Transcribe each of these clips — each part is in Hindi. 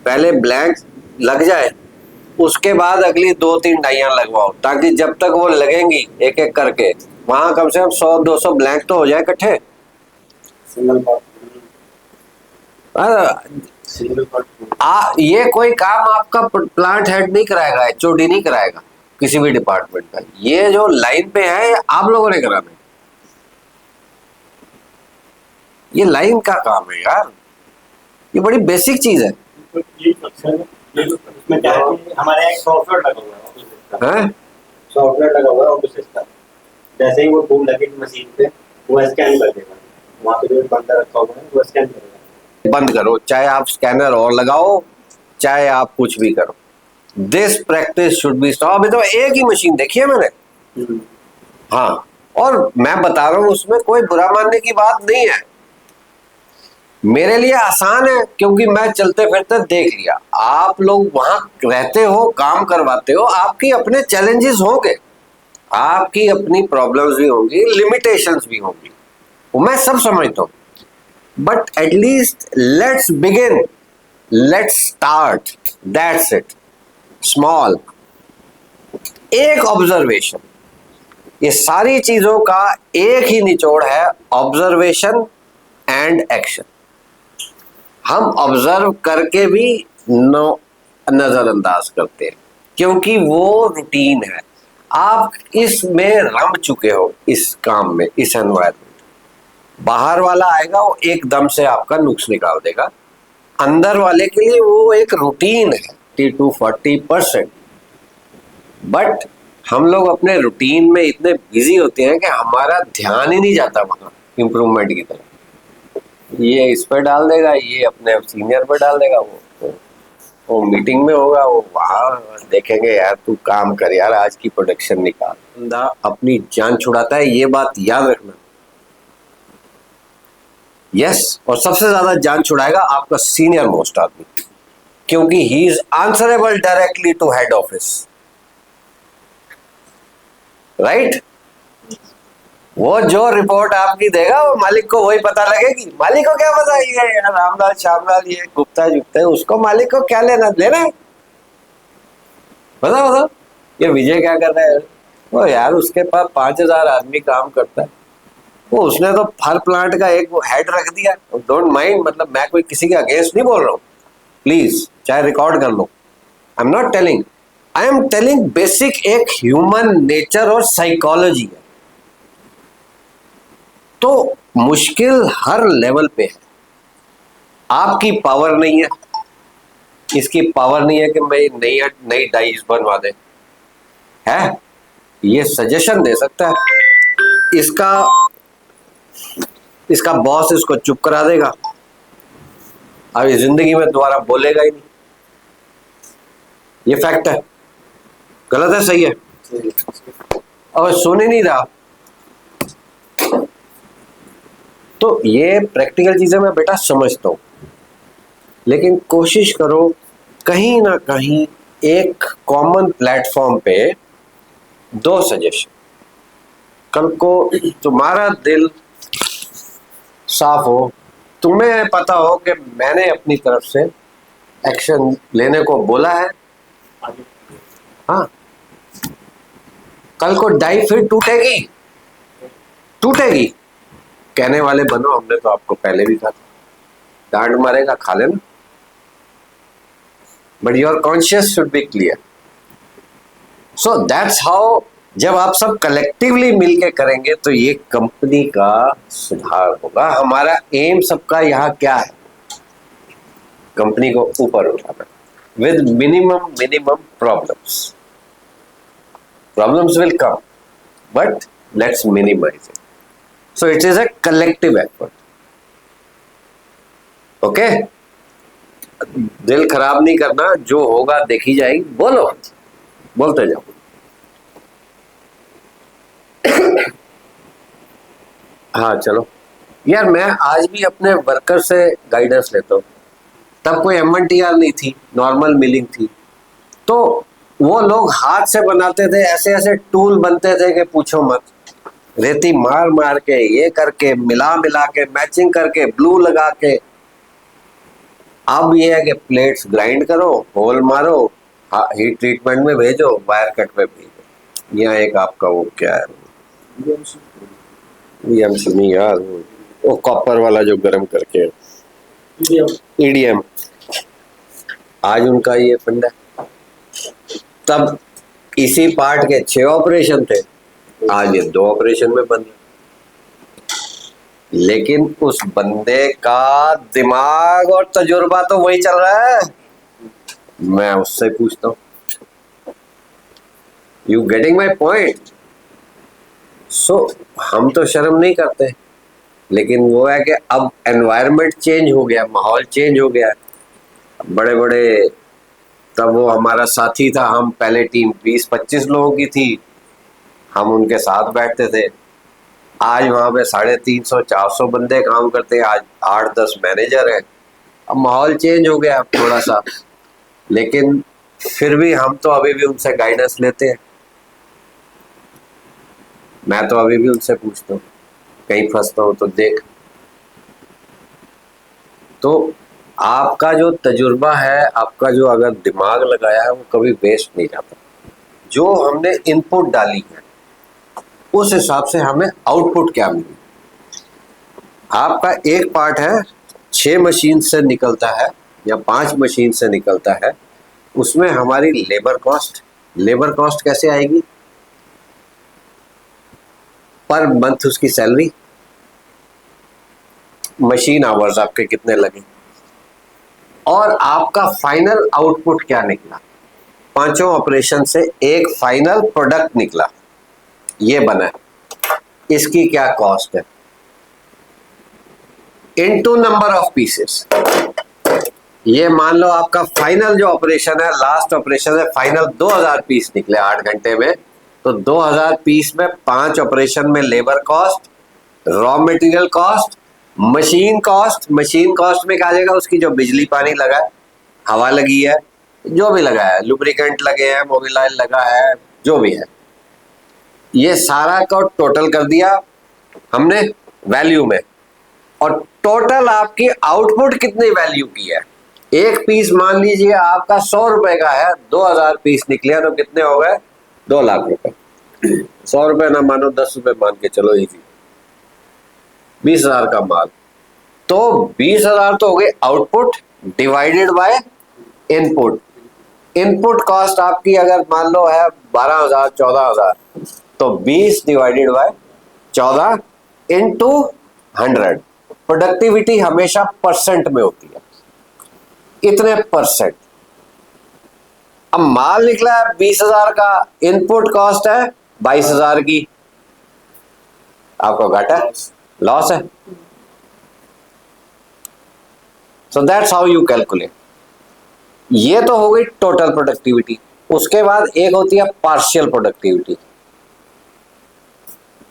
पहले ब्लैंक लग जाए, उसके बाद अगली 2-3 डाइयां लगवाओ, ताकि जब तक वो लगेंगी एक एक करके वहां कम से कम 100-200 ब्लैंक तो हो जाए इकट्ठे। ये कोई काम आपका प्लांट हेड नहीं कराएगा, एचओडी नहीं कराएगा किसी भी डिपार्टमेंट का। ये जो लाइन पे है आप लोगों ने कराना है, ये लाइन का काम है यार, ये बड़ी बेसिक चीज है। उसमें क्या है कि हमारे एक सॉफ्टवेयर लगा हुआ है ऑफिस हैं? सॉफ्टवेयर लगा हुआ है ऑफिस सिस्टम। जैसे ही वो फूल लगेगी मशीन पे वो स्कैन कर देगा, वहाँ पे जो बंदा रखा हुआ है वो स्कैन करेगा। बंद करो, चाहे आप स्कैनर और लगाओ, चाहे आप कुछ भी करो, this practice should be stop. अभी तो एक ही मशीन देखी है मैंने। हाँ, और मैं बता रहा हूँ उसमें कोई बुरा मानने की बात नहीं है, मेरे लिए आसान है क्योंकि मैं चलते फिरते देख लिया। आप लोग वहां रहते हो, काम करवाते हो, आपकी अपने चैलेंजेस होंगे, आपकी अपनी प्रॉब्लम्स भी होंगी, लिमिटेशंस भी होंगी, वो मैं सब समझता हूँ, but at least let's begin, let's start, that's it, small. एक ऑब्जर्वेशन, ये सारी चीजों का एक ही निचोड़ है, ऑब्जर्वेशन एंड एक्शन। हम ऑब्जर्व करके भी नजरअंदाज करते हैं क्योंकि वो रूटीन है, आप इसमें रम चुके हो, इस काम में, इस एनवायरमेंट। बाहर वाला आएगा वो एकदम से आपका नुक्स निकाल देगा, अंदर वाले के लिए वो एक रूटीन है 30-40%। बट हम लोग अपने रूटीन में इतने बिजी होते हैं कि हमारा ध्यान ही नहीं जाता वहां इंप्रूवमेंट की तरफ। ये इस पर डाल देगा, ये अपने सीनियर पर डाल देगा, वो मीटिंग में होगा, वो वहां देखेंगे यार तू काम कर यार, आज की प्रोडक्शन निकाल। बंदा अपनी जान छुड़ाता है, ये बात याद रखना। यस, और सबसे ज्यादा जान छुड़ाएगा आपका सीनियर मोस्ट आदमी, क्योंकि he is answerable directly to head office, right? वो जो रिपोर्ट आपकी देगा वो मालिक को वही पता लगेगी। मालिक को क्या पता, ये रामलाल श्यामलाल ये गुप्ता जुप्ता है, उसको मालिक को क्या लेना देना है? बताओ, ये विजय क्या कर रहा है? वो यार उसके पास 5,000 आदमी काम करता है, वो उसने तो हर प्लांट का एक हेड रख दिया। डोंट माइंड, मतलब मैं कोई किसी के अगेंस्ट नहीं बोल रहा हूँ, प्लीज चाहे रिकॉर्ड कर लो, I am not telling, I am telling basic एक ह्यूमन नेचर और साइकोलॉजी है। तो मुश्किल हर लेवल पे है, आपकी पावर नहीं है, इसकी पावर नहीं है कि मैं नई नई डाइस बनवा दे, है? ये सजेशन दे सकता है, इसका बॉस इसको चुप करा देगा, अब ये जिंदगी में दोबारा बोलेगा ही नहीं। ये फैक्ट है, गलत है सही है? और सुन ही नहीं रहा। तो ये प्रैक्टिकल चीजें मैं बेटा समझता हूं, लेकिन कोशिश करो कहीं ना कहीं एक कॉमन प्लेटफॉर्म पे 2 सजेशन, कल को तुम्हारा दिल साफ हो, तुम्हें पता हो कि मैंने अपनी तरफ से एक्शन लेने को बोला है। हाँ, कल को डाई फिर टूटेगी, कहने वाले बनो, हमने तो आपको पहले भी कहा था, डांट मारेगा खा लेना, but your conscious should be clear. So that's how, जब आप सब कलेक्टिवली मिलके करेंगे तो ये कंपनी का सुधार होगा। हमारा एम सबका यहाँ क्या है? कंपनी को ऊपर उठाना with minimum problems will come, but let's minimize it. So it is a collective effort, okay? दिल खराब नहीं करना, जो होगा देखी जाएगी, बोलते जाओ। हाँ चलो यार, मैं आज भी अपने वर्कर से गाइडेंस लेता हूँ। तब कोई MNTR नहीं थी, नॉर्मल मिलिंग थी, तो वो लोग हाथ से बनाते थे, ऐसे ऐसे टूल बनते थे कि पूछो मत, रेती मार मार के, ये करके, मिला के, मैचिंग करके, ब्लू लगा के, अब ये है कि प्लेट्स ग्राइंड करो, होल मारो, हीट ट्रीटमेंट में भेजो, वायर कट में भेजो। यहाँ एक आपका वो क्या है, ईएमसी नहीं यार, वो कॉपर वाला जो गर्म करके, ईडीएम। आज उनका ये फंडा, तब इसी पार्ट के 6 ऑपरेशन थे, आज ये 2 ऑपरेशन में बंद। लेकिन उस बंदे का दिमाग और तजुर्बा तो वही चल रहा है। मैं उससे पूछता हूं, यू गेटिंग माई पॉइंट? सो हम तो शर्म नहीं करते, लेकिन वो है कि अब एनवायरनमेंट चेंज हो गया, माहौल चेंज हो गया। बड़े बड़े, तब वो हमारा साथी था, हम पहले टीम 20-25 लोगों की थी, हम उनके साथ बैठते थे। आज वहां पे 350-400 बंदे काम करते हैं, आज 8-10 मैनेजर हैं। अब माहौल चेंज हो गया थोड़ा सा, लेकिन फिर भी हम तो अभी भी उनसे गाइडेंस लेते हैं। मैं तो अभी भी उनसे पूछता हूँ, कहीं फंसता हूँ तो देख। तो आपका जो तजुर्बा है, आपका जो अगर दिमाग लगाया है, वो कभी वेस्ट नहीं जाता। जो हमने इनपुट डाली है उस हिसाब से हमें आउटपुट क्या मिली। आपका एक पार्ट है 6 मशीन से निकलता है या 5 मशीन से निकलता है, उसमें हमारी लेबर कॉस्ट कैसे आएगी? पर मंथ उसकी सैलरी, मशीन आवर्स आपके कितने लगे, और आपका फाइनल आउटपुट क्या निकला। 5 ऑपरेशन से एक फाइनल प्रोडक्ट निकला, ये बना, इसकी क्या कॉस्ट है, इनटू नंबर ऑफ पीसेस। ये मान लो आपका फाइनल जो ऑपरेशन है, लास्ट ऑपरेशन है, फाइनल 2000 पीस निकले 8 घंटे में, तो 2000 पीस में 5 ऑपरेशन में labour cost, raw material cost, machine cost में क्या आ जाएगा, उसकी जो बिजली पानी लगा है, हवा लगी है, जो भी लगा है, लुब्रिकेंट लगे हैं, मोबिल ऑयल लगा है, जो भी है, ये सारा का टोटल कर दिया हमने वैल्यू में। और टोटल आपकी आउटपुट कितनी वैल्यू की है। एक पीस मान लीजिए आपका 100 रुपए का है, 2000 पीस निकले तो कितने हो गए, 2 लाख रुपए। 100 रुपए ना मानो, 10 रुपए मान के चलो, इजी, 20,000 का माल, तो 20,000 तो हो गए output divided by input. Input cost आपकी अगर मान लो है 12,000 14,000, तो 20 डिवाइडेड बाय 14 इंटू 100। प्रोडक्टिविटी हमेशा परसेंट में होती है, इतने परसेंट। अब माल निकला है 20,000 का, इनपुट कॉस्ट है 22,000 की, आपको घाटा लॉस है। So that's how you calculate. ये तो हो गई टोटल प्रोडक्टिविटी। उसके बाद एक होती है पार्शियल प्रोडक्टिविटी।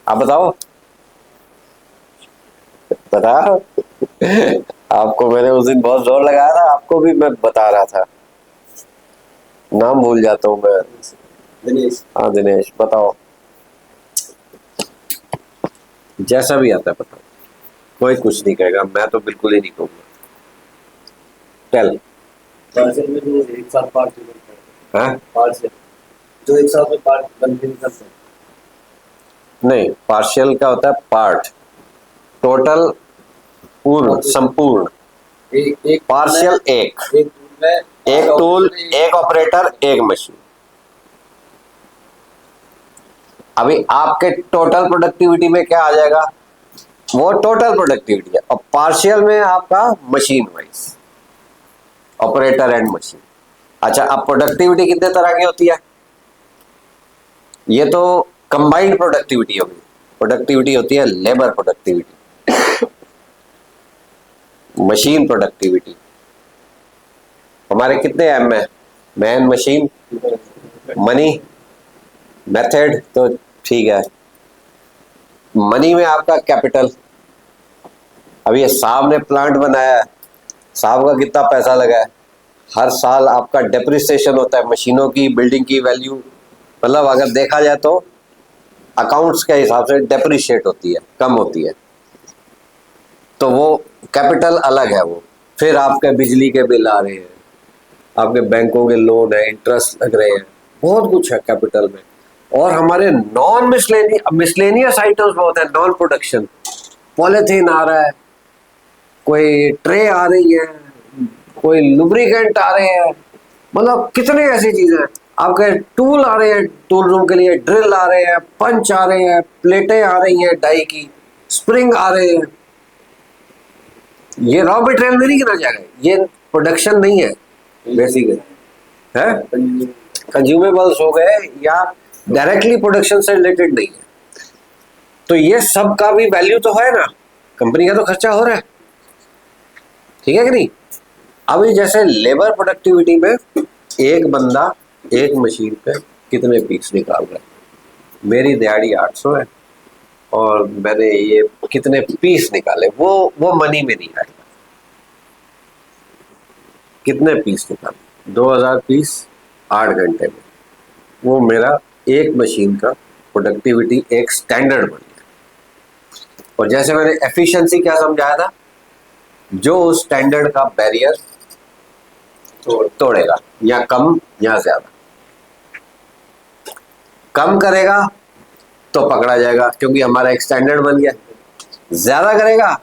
आप बताओ, पता आपको मैंने उस दिन बहुत जोर लगाया था, आपको भी मैं बता रहा था, नाम भूल जाता हूं मैं। दिनेश। हाँ दिनेश, बताओ, जैसा भी आता है बताओ, कोई कुछ नहीं कहेगा, मैं तो बिल्कुल ही नहीं कहूंगा। टेल। पार्सल में जो एक साथ पार्ट हाँ, पार्सल जो एक साथ में पार्ट बनते निकलते हैं। नहीं, पार्शियल का होता है पार्ट, टोटल पूर्ण संपूर्ण। एक पार्शियल एक टूल, एक ऑपरेटर, एक मशीन। अभी आपके टोटल प्रोडक्टिविटी में क्या आ जाएगा, वो टोटल प्रोडक्टिविटी है, और पार्शियल में आपका machine wise, operator and machine. अच्छा, अब प्रोडक्टिविटी कितने तरह की होती है, ये तो कंबाइंड प्रोडक्टिविटी होगी। प्रोडक्टिविटी होती है लेबर प्रोडक्टिविटी, मशीन प्रोडक्टिविटी। हमारे कितने एम है, मैन, मशीन, मनी, मेथड, तो ठीक है। मनी में आपका कैपिटल, अभी ये साहब ने प्लांट बनाया है, साहब का कितना पैसा लगा है, हर साल आपका डेप्रिसिएशन होता है मशीनों की, बिल्डिंग की वैल्यू, मतलब अगर देखा जाए तो अकाउंट्स के हिसाब से डेप्रिशिएट होती है, कम होती है, तो वो कैपिटल अलग है वो। फिर आपके बिजली के बिल आ रहे हैं, आपके बैंकों के लोन है, इंटरेस्ट लग रहे हैं, बहुत कुछ है कैपिटल में। और हमारे नॉन मिसलेनियस आइटम्स बहुत है, नॉन प्रोडक्शन, पॉलिथीन आ रहा है, कोई ट्रे आ रही है, कोई लुब्रिकेंट आ रहे हैं, मतलब कितने ऐसी चीजें हैं। आपके टूल आ रहे हैं, टूल रूम के लिए ड्रिल आ रहे हैं, पंच आ रहे हैं, प्लेटें आ रही हैं डाई की, स्प्रिंग आ रहे हैं। ये रॉ मटेरियल में नहीं गिना जाएगा, ये प्रोडक्शन नहीं है बेसिकली, है कंज्यूमेबल्स हो गए या डायरेक्टली प्रोडक्शन से रिलेटेड नहीं है। तो ये सब का भी वैल्यू तो है ना, कंपनी का तो खर्चा हो रहा है, ठीक है कि नहीं। अभी जैसे लेबर प्रोडक्टिविटी में एक बंदा एक मशीन पे कितने पीस निकाल रहा है, मेरी दिहाड़ी 800 है और मैंने ये कितने पीस निकाले, वो मनी में नहीं आएगा। कितने पीस निकाले, 2000 पीस 8 घंटे में, वो मेरा एक मशीन का प्रोडक्टिविटी एक स्टैंडर्ड बन गया। और जैसे मैंने एफिशिएंसी क्या समझाया था, जो उस स्टैंडर्ड का बैरियर तोड़ेगा, या कम या ज्यादा, कम करेगा तो पकड़ा जाएगा क्योंकि हमारा एक स्टैंडर्ड बन गया, ज्यादा करेगा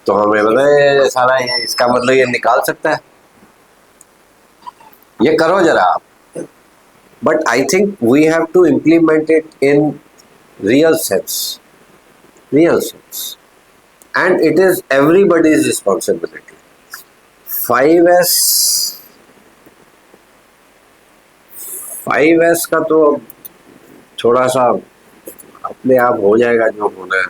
तो हमें बताए सारा ये, इसका मतलब ये निकाल सकता है, ये करो जरा आप। But I think we have to implement it in real sense, and it is everybody's responsibility. 5S का तो थोड़ा सा अपने आप हो जाएगा जो होना है।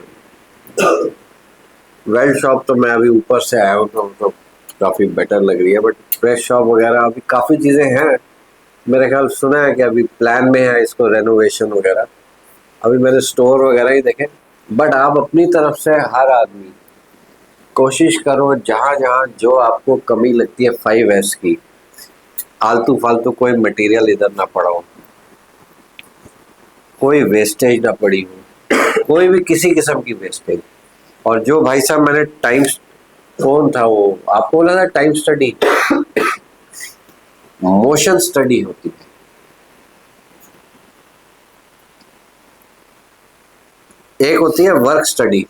वेल्ड शॉप तो मैं अभी ऊपर से आया हूँ तो काफ़ी बेटर लग रही है, बट फ्रेश शॉप वगैरह अभी काफ़ी चीज़ें हैं, मेरे ख्याल सुना है कि अभी प्लान में है इसको रेनोवेशन वगैरह। अभी मैंने स्टोर वगैरह ही देखे, बट आप अपनी तरफ से हर आदमी कोशिश करो, जहाँ जहाँ जो आपको कमी लगती है 5S की, आलतू फालतू कोई मटेरियल इधर ना पड़ा हो, कोई वेस्टेज ना पड़ी हो, कोई भी किसी किस्म की वेस्टेज। और जो भाई साहब मैंने टाइम, कौन था वो आपको बोला था, टाइम स्टडी, मोशन स्टडी होती है। एक होती है वर्क स्टडी,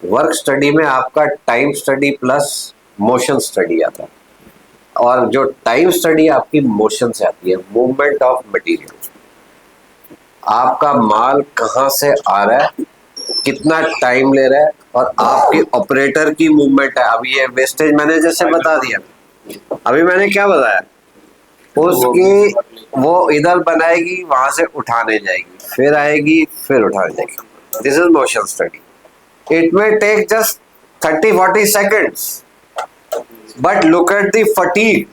वर्क स्टडी में आपका time study plus motion study आता है, और जो टाइम स्टडी आपकी मोशन से आती है, मूवमेंट ऑफ मटेरियल, आपका माल कहाँ से आ रहा है, कितना टाइम ले रहा है, और आपके ऑपरेटर की मूवमेंट है। अभी ये वेस्टेज मैंने जैसे बता दिया, अभी मैंने क्या बताया, उसकी वो इधर बनाएगी, वहां से उठाने जाएगी, फिर आएगी, फिर उठाने जाएगी। This is motion study. It may take just 30-40 seconds, but look at the fatigue.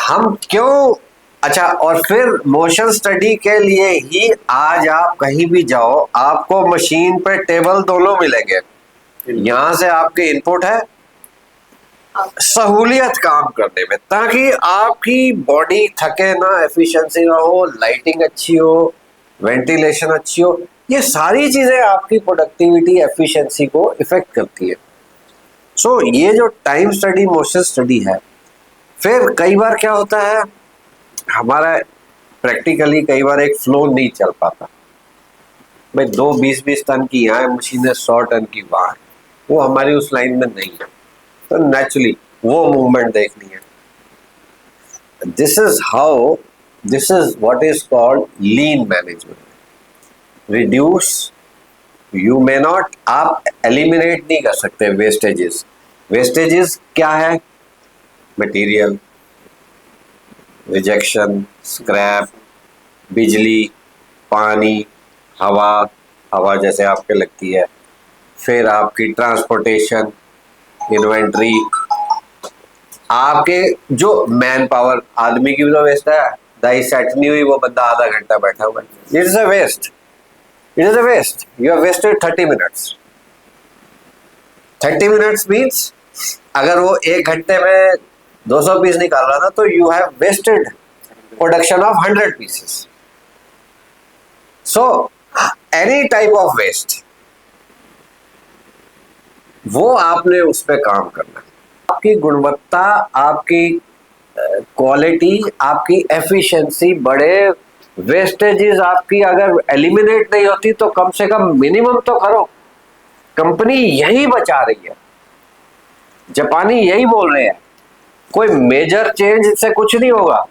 हम क्यों, अच्छा, और फिर मोशन स्टडी के लिए ही आज आप कहीं भी जाओ, आपको मशीन पे टेबल दोनों मिलेंगे, यहां से आपके इनपुट है, सहूलियत काम करने में, ताकि आपकी बॉडी थके ना, एफिशिएंसी ना हो, लाइटिंग अच्छी हो, वेंटिलेशन अच्छी हो, ये सारी चीजें आपकी प्रोडक्टिविटी एफिशिएंसी को इफेक्ट करती है। सो ये जो टाइम स्टडी मोशन स्टडी है, फिर कई बार क्या होता है, हमारा प्रैक्टिकली कई बार एक फ्लो नहीं चल पाता, भाई 20-20 टन की यहाँ है मशीन है, 100 टन की वहाँ है, वो हमारी उस लाइन में नहीं है, तो नेचुरली वो मूवमेंट देखनी है। This is what is called lean management. Reduce, you may not, आप एलिमिनेट नहीं कर सकते वेस्टेजेस। वेस्टेजेस क्या है, मटेरियल, रिजेक्शन, स्क्रैप, बिजली, पानी, हवा जैसे आपके लगती है, फिर आपकी ट्रांसपोर्टेशन, इन्वेंट्री, आपके जो मैन पावर, आदमी की भी तो वेस्ट है, दाई सेट नहीं हुई, वो बंदा आधा घंटा बैठा हुआ है, it is a waste, you have wasted 30 minutes. 30 minutes means अगर वो एक घंटे में 200 पीस निकाल रहा था, तो you have wasted production of 100 pieces. So any type of waste, वो आपने उस पर काम करना है। आपकी गुणवत्ता, आपकी क्वालिटी, आपकी एफिशिएंसी बढ़े, वेस्टेजेस आपकी अगर एलिमिनेट नहीं होती तो कम से कम मिनिमम तो करो। कंपनी यही बचा रही है, जापानी यही बोल रहे हैं, कोई मेजर चेंज इससे कुछ नहीं होगा,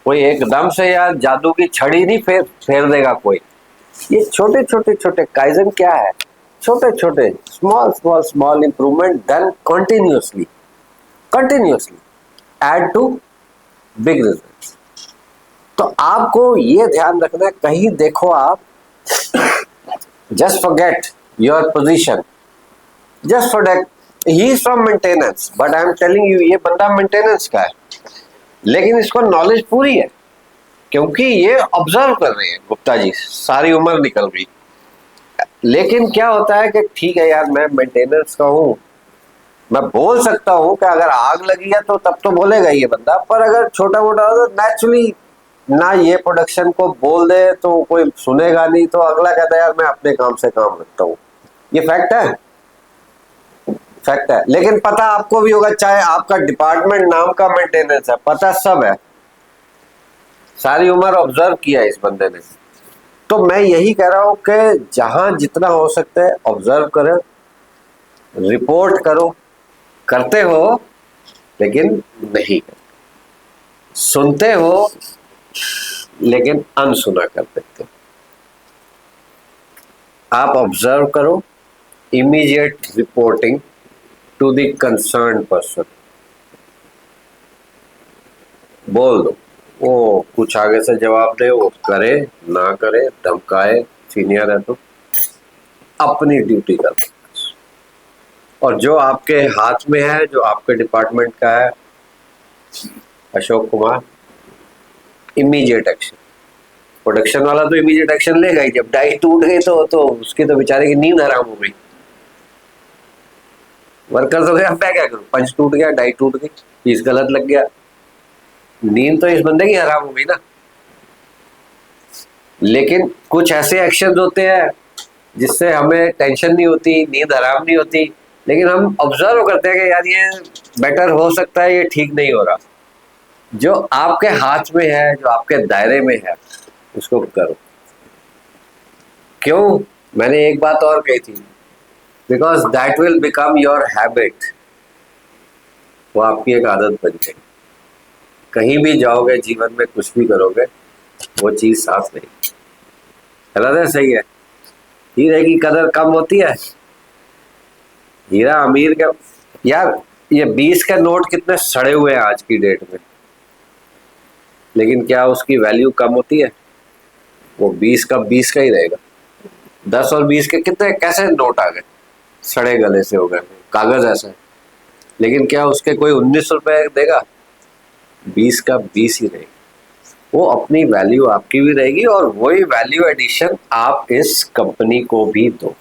कोई एकदम से यार जादू की छड़ी नहीं फेर फेर देगा कोई। ये छोटे छोटे छोटे काइजन क्या है, छोटे छोटे small small small improvement done continuously continuously add to big result. तो आपको ये ध्यान रखना है, कहीं देखो आप just forget your position, just forget he is from maintenance, but I am telling you ये बंदा मेंटेनेंस का है, लेकिन इसको नॉलेज पूरी है क्योंकि ये ऑब्जर्व कर रहे हैं गुप्ता जी, सारी उम्र निकल गई। लेकिन क्या होता है कि ठीक है यार मैं मेंटेनेंस का हूँ, मैं बोल सकता हूँ कि अगर आग लगी है तो तब तो बोलेगा ये बंदा, पर अगर छोटा मोटा हो तो नेचुरली ना ये प्रोडक्शन को बोल दे तो कोई सुनेगा नहीं, तो अगला कहता है यार मैं अपने काम से काम रखता हूँ। ये फैक्ट है, फैक्ट है। लेकिन पता आपको भी होगा, चाहे आपका डिपार्टमेंट नाम का मेंटेनेंस है, पता सब है, सारी उम्र ऑब्जर्व किया इस बंदे ने। तो मैं यही कह रहा हूं कि जहां जितना हो सकता है ऑब्जर्व करो, रिपोर्ट करो, करते हो लेकिन नहीं करते, सुनते हो लेकिन अनसुना कर देते हो। आप ऑब्जर्व करो, immediate reporting to the concern person, बोल दो, वो कुछ आगे से जवाब दे, वो करे ना करे, धमकाए, सीनियर है तो अपनी ड्यूटी कर। और जो आपके हाथ में है, जो आपके डिपार्टमेंट का है, Ashok Kumar, immediate action. Production वाला तो इमीडिएट एक्शन लेगा ही, जब डाई टूट गई तो उसकी तो बेचारे की नींद हराम हो गई। वर्कर तो गया, मैं क्या करूं, पंच टूट गया, डाई टूट गई, पीस गलत लग गया, नींद तो इस बंदे की हराम हो गई ना। लेकिन कुछ ऐसे एक्शन होते हैं जिससे हमें टेंशन नहीं होती, नींद हराम नहीं होती, लेकिन हम ऑब्जर्व करते हैं कि यार ये बेटर हो सकता है, ये ठीक नहीं हो रहा। जो आपके हाथ में है, जो आपके दायरे में है, उसको करो। क्यों? मैंने एक बात और कही थी, because that will become your habit, वो आपकी एक आदत बन गई। कहीं भी जाओगे जीवन में, कुछ भी करोगे, वो चीज साथ नहीं। गलत है, सही है? हीरे की कदर कम होती है, हीरा अमीर का। यार ये 20 के नोट कितने सड़े हुए हैं आज की डेट में, लेकिन क्या उसकी वैल्यू कम होती है? वो 20 का 20 का ही रहेगा। 10 और 20 के कितने कैसे नोट आ गए, सड़े गले से हो गए, कागज ऐसा है, लेकिन क्या उसके कोई 19 रुपए देगा? 20 का 20 ही रहेगा। वो अपनी वैल्यू आपकी भी रहेगी, और वही वैल्यू एडिशन आप इस कंपनी को भी दो।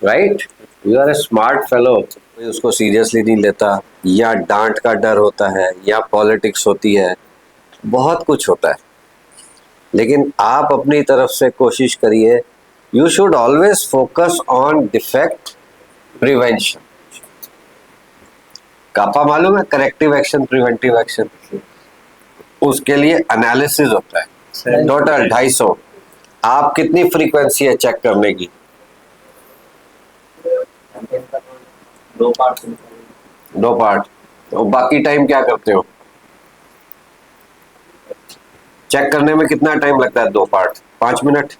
Right? You are a smart fellow. कोई उसको सीरियसली नहीं लेता, या डांट का डर होता है, या पॉलिटिक्स होती है, बहुत कुछ होता है। लेकिन आप अपनी तरफ से कोशिश करिए, you should always focus on defect prevention. CAPA मालूम है, करेक्टिव एक्शन, प्रिवेंटिव एक्शन, उसके लिए एनालिसिस होता है टोटल 250। आप कितनी फ्रीक्वेंसी है चेक करने की? 2 पार्ट। 2 पार्ट। तो बाकी टाइम क्या करते हो? चेक करने में कितना टाइम लगता है? 2 पार्ट 5 मिनट।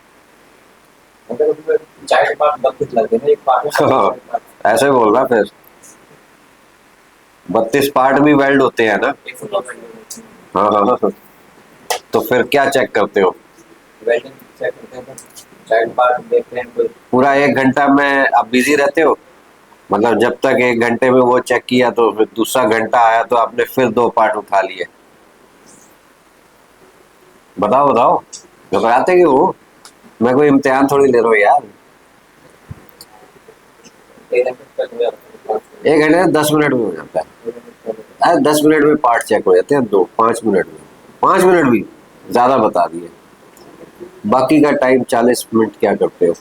चार पार्ट 32 लगते हैं, एक पार्ट ऐसे बोल रहा, फिर 32 पार्ट भी वेल्ड होते हैं ना? हाँ हाँ हाँ। तो फिर क्या चेक करते हो? वेल्डिंग चेक करते हैं, चाइल्ड पार्ट देखते हैं। पूरा 1 घंटा में आप बिजी रहते हो? मतलब जब तक 1 घंटे में वो चेक किया, तो फिर दूसरा घंटा आया तो आपने फिर 2 पार्ट उठा लिए। बताओ बताओ, घबराते क्यों हो? मैं कोई इम्तिहान थोड़ी ले रहा हूँ यार। 1 घंटे में 10 मिनट में हो जाता है। अरे 10 मिनट में पार्ट चेक हो जाते हैं, 5 मिनट में। 5 मिनट भी ज्यादा बता दिए। बाकी का टाइम 40 मिनट क्या करते हो?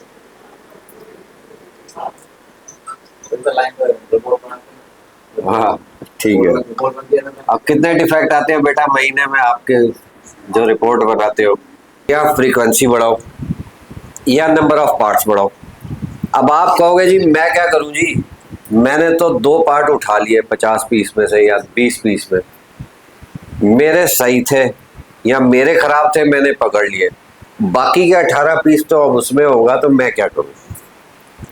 सेंसर लाइन पर रिपोर्ट बनाते हैं। हाँ ठीक है। रिपोर्ट बनती है ना, अब कितने डिफेक्ट आते हैं बेटा महीने में आपके जो रिपोर्ट बनाते हो? या फ्रीक्वेंसी बढ़ाओ या नंबर ऑफ पार्ट्स बढ़ाओ। अब आप कहोगे जी मैं क्या करूं जी, मैंने तो 2 पार्ट उठा लिए 50 पीस में से या 20 पीस में, मेरे सही थे या मेरे खराब थे, मैंने पकड़ लिए, बाकी के 18 पीस तो अब उसमें होगा, तो मैं क्या करूं?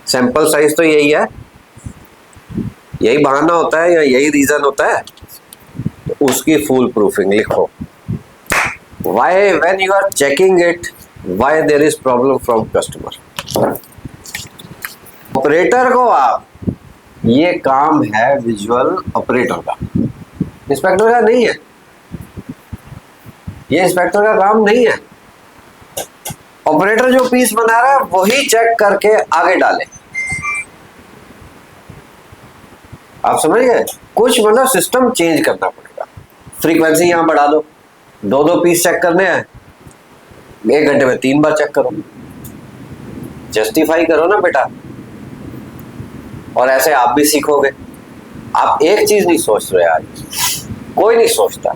सैंपल साइज तो यही है, यही बहाना होता है या यही रीजन होता है, तो उसकी फुल प्रूफिंग लिखो। Why when you are checking it, why there is problem from customer. Operator को आप, ये काम है विजुअल ऑपरेटर का, इंस्पेक्टर का नहीं है, ये इंस्पेक्टर का काम नहीं है। ऑपरेटर जो पीस बना रहा है वही चेक करके आगे डाले। आप समझ गए? कुछ मतलब सिस्टम चेंज करना पड़ेगा। फ्रीक्वेंसी यहां बढ़ा दो, 2 पीस चेक करने हैं, 1 घंटे में 3 बार चेक करो, जस्टिफाई करो ना बेटा। और ऐसे आप भी सीखोगे। आप एक चीज नहीं सोच रहे आज, कोई नहीं सोचता,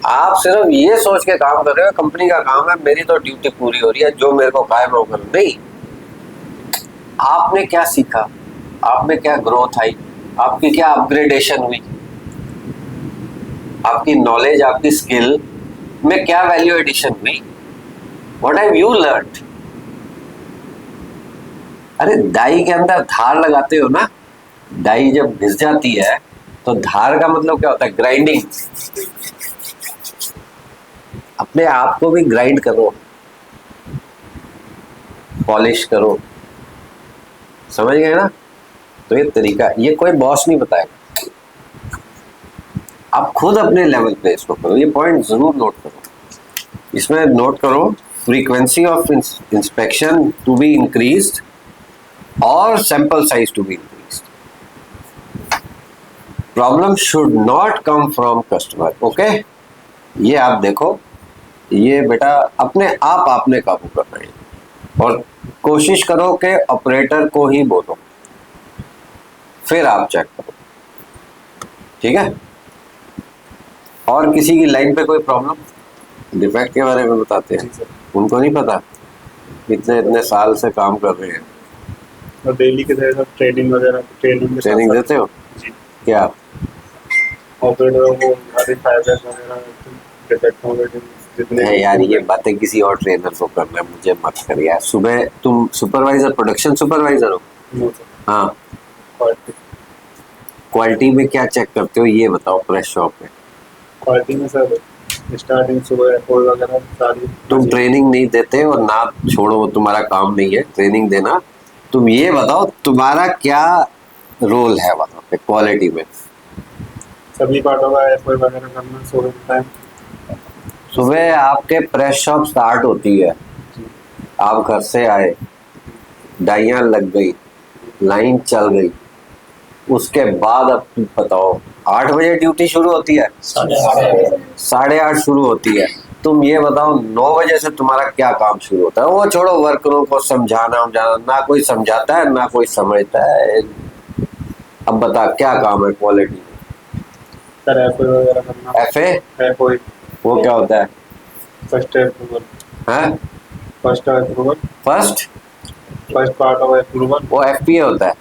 आप सिर्फ ये सोच के काम कर रहे हो कंपनी का काम है, मेरी तो ड्यूटी पूरी हो रही है, जो मेरे को कायम हो कर नहीं। आपने क्या सीखा, आप में क्या ग्रोथ आई, आपकी क्या अपग्रेडेशन हुई, आपकी नॉलेज, आपकी स्किल में क्या वैल्यू एडिशन हुई, व्हाट हैव यू लर्न्ड। अरे डाई के अंदर धार लगाते हो ना, डाई जब घिस जाती है तो धार का मतलब क्या होता है? ग्राइंडिंग। अपने आप को भी ग्राइंड करो, पॉलिश करो, समझ गए ना? तो ये तरीका, ये कोई बॉस नहीं बताएगा, आप खुद अपने लेवल पे इसको करो। ये पॉइंट जरूर नोट करो, इसमें नोट करो, frequency of inspection to be increased और sample size to be increased. Problem should not come from customer. Okay, ये आप देखो, ये बेटा अपने आप आपने काबू करना है, और कोशिश करो कि ऑपरेटर को ही बोलो, फिर आप चेक करो, ठीक है? और किसी की लाइन पे कोई प्रॉब्लम, डिफेक्ट के बारे में बताते हैं, उनको नहीं पता, इतने साल से काम कर रहे हैं। और डेली के तरह ट्रेनिंग वगैरह, ट्रेनिंग देते हो जी। क्या? ऑपरेटरों को सारे फायदे वगैरह डिटेक्ट होंगे जितने नहीं यार, ये बातें किसी और ट्रेनर को करना है, मुझे मत कर यार। सुबह तुम सुपरवाइजर, प्रोडक्शन सुपरवाइजर हो? हाँ, क्वालिटी में क्या चेक करते हो ये बताओ प्रेस शॉप में? क्वालिटी में सर स्टार्टिंग सुबह एफओ वगैरह सारी। तुम ट्रेनिंग नहीं देते और ना, छोड़ो, तुम्हारा काम नहीं है ट्रेनिंग देना। तुम ये बताओ तुम्हारा क्या रोल है वहाँ पे क्वालिटी में? सभी पार्टों का एफओ वगैरह करना सुबह टाइम। सुबह आपके प्रेस शॉप स्टार्ट होती है, आप घर से आए, डाइयाँ लग गई, लाइन चल गई, उसके बाद अब तुम बताओ 8 बजे ड्यूटी शुरू होती है, 8:30 शुरू होती है। तुम ये बताओ 9 बजे से तुम्हारा क्या काम शुरू होता है? वो छोड़ो, वर्करों को समझाना, ना कोई समझाता है ना कोई समझता है। अब बता क्या काम है क्वालिटी में? सर एफओ वगैरह करना। एफओ वो क्या होता है? First approval. हाँ, first approval, first part of approval. वो एफपीए होता है,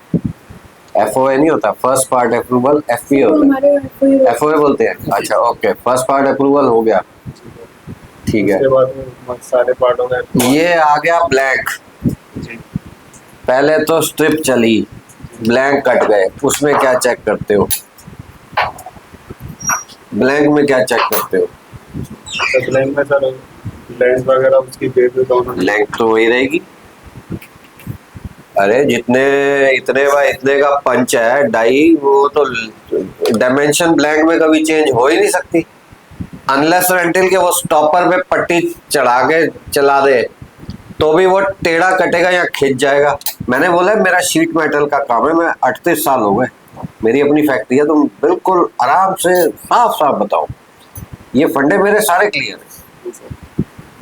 एफओए नहीं होता। फर्स्ट पार्ट अप्रूवल एफपीए होता है, एफओए बोलते हैं। अच्छा ओके, फर्स्ट पार्ट अप्रूवल हो गया, ठीक है। उसके बाद सारे पार्टों का ये आ गया ब्लैंक। पहले तो स्ट्रिप चली, ब्लैंक कट गए, उसमें क्या चेक करते हो? ब्लैंक में क्या चेक करते हो? ब्लैंक में सर लेंथ वगैरह उसकी दे दो दोनों। लेंथ तो वही रहेगी। अरे जितने इतने बाय इतने का पंच है डाई, वो तो डायमेंशन ब्लैंक में कभी चेंज हो ही नहीं सकती, अनलेस और अनटिल के वो स्टॉपर पे पट्टी चढ़ा के चला दे तो भी वो टेढ़ा कटेगा या खिंच जाएगा। मैंने बोला मेरा शीट मेटल का काम है, मैं 38 साल हो गए, मेरी अपनी फैक्ट्री है, तुम बिल्कुल आराम से साफ साफ बताओ, ये फंडे मेरे सारे क्लियर है।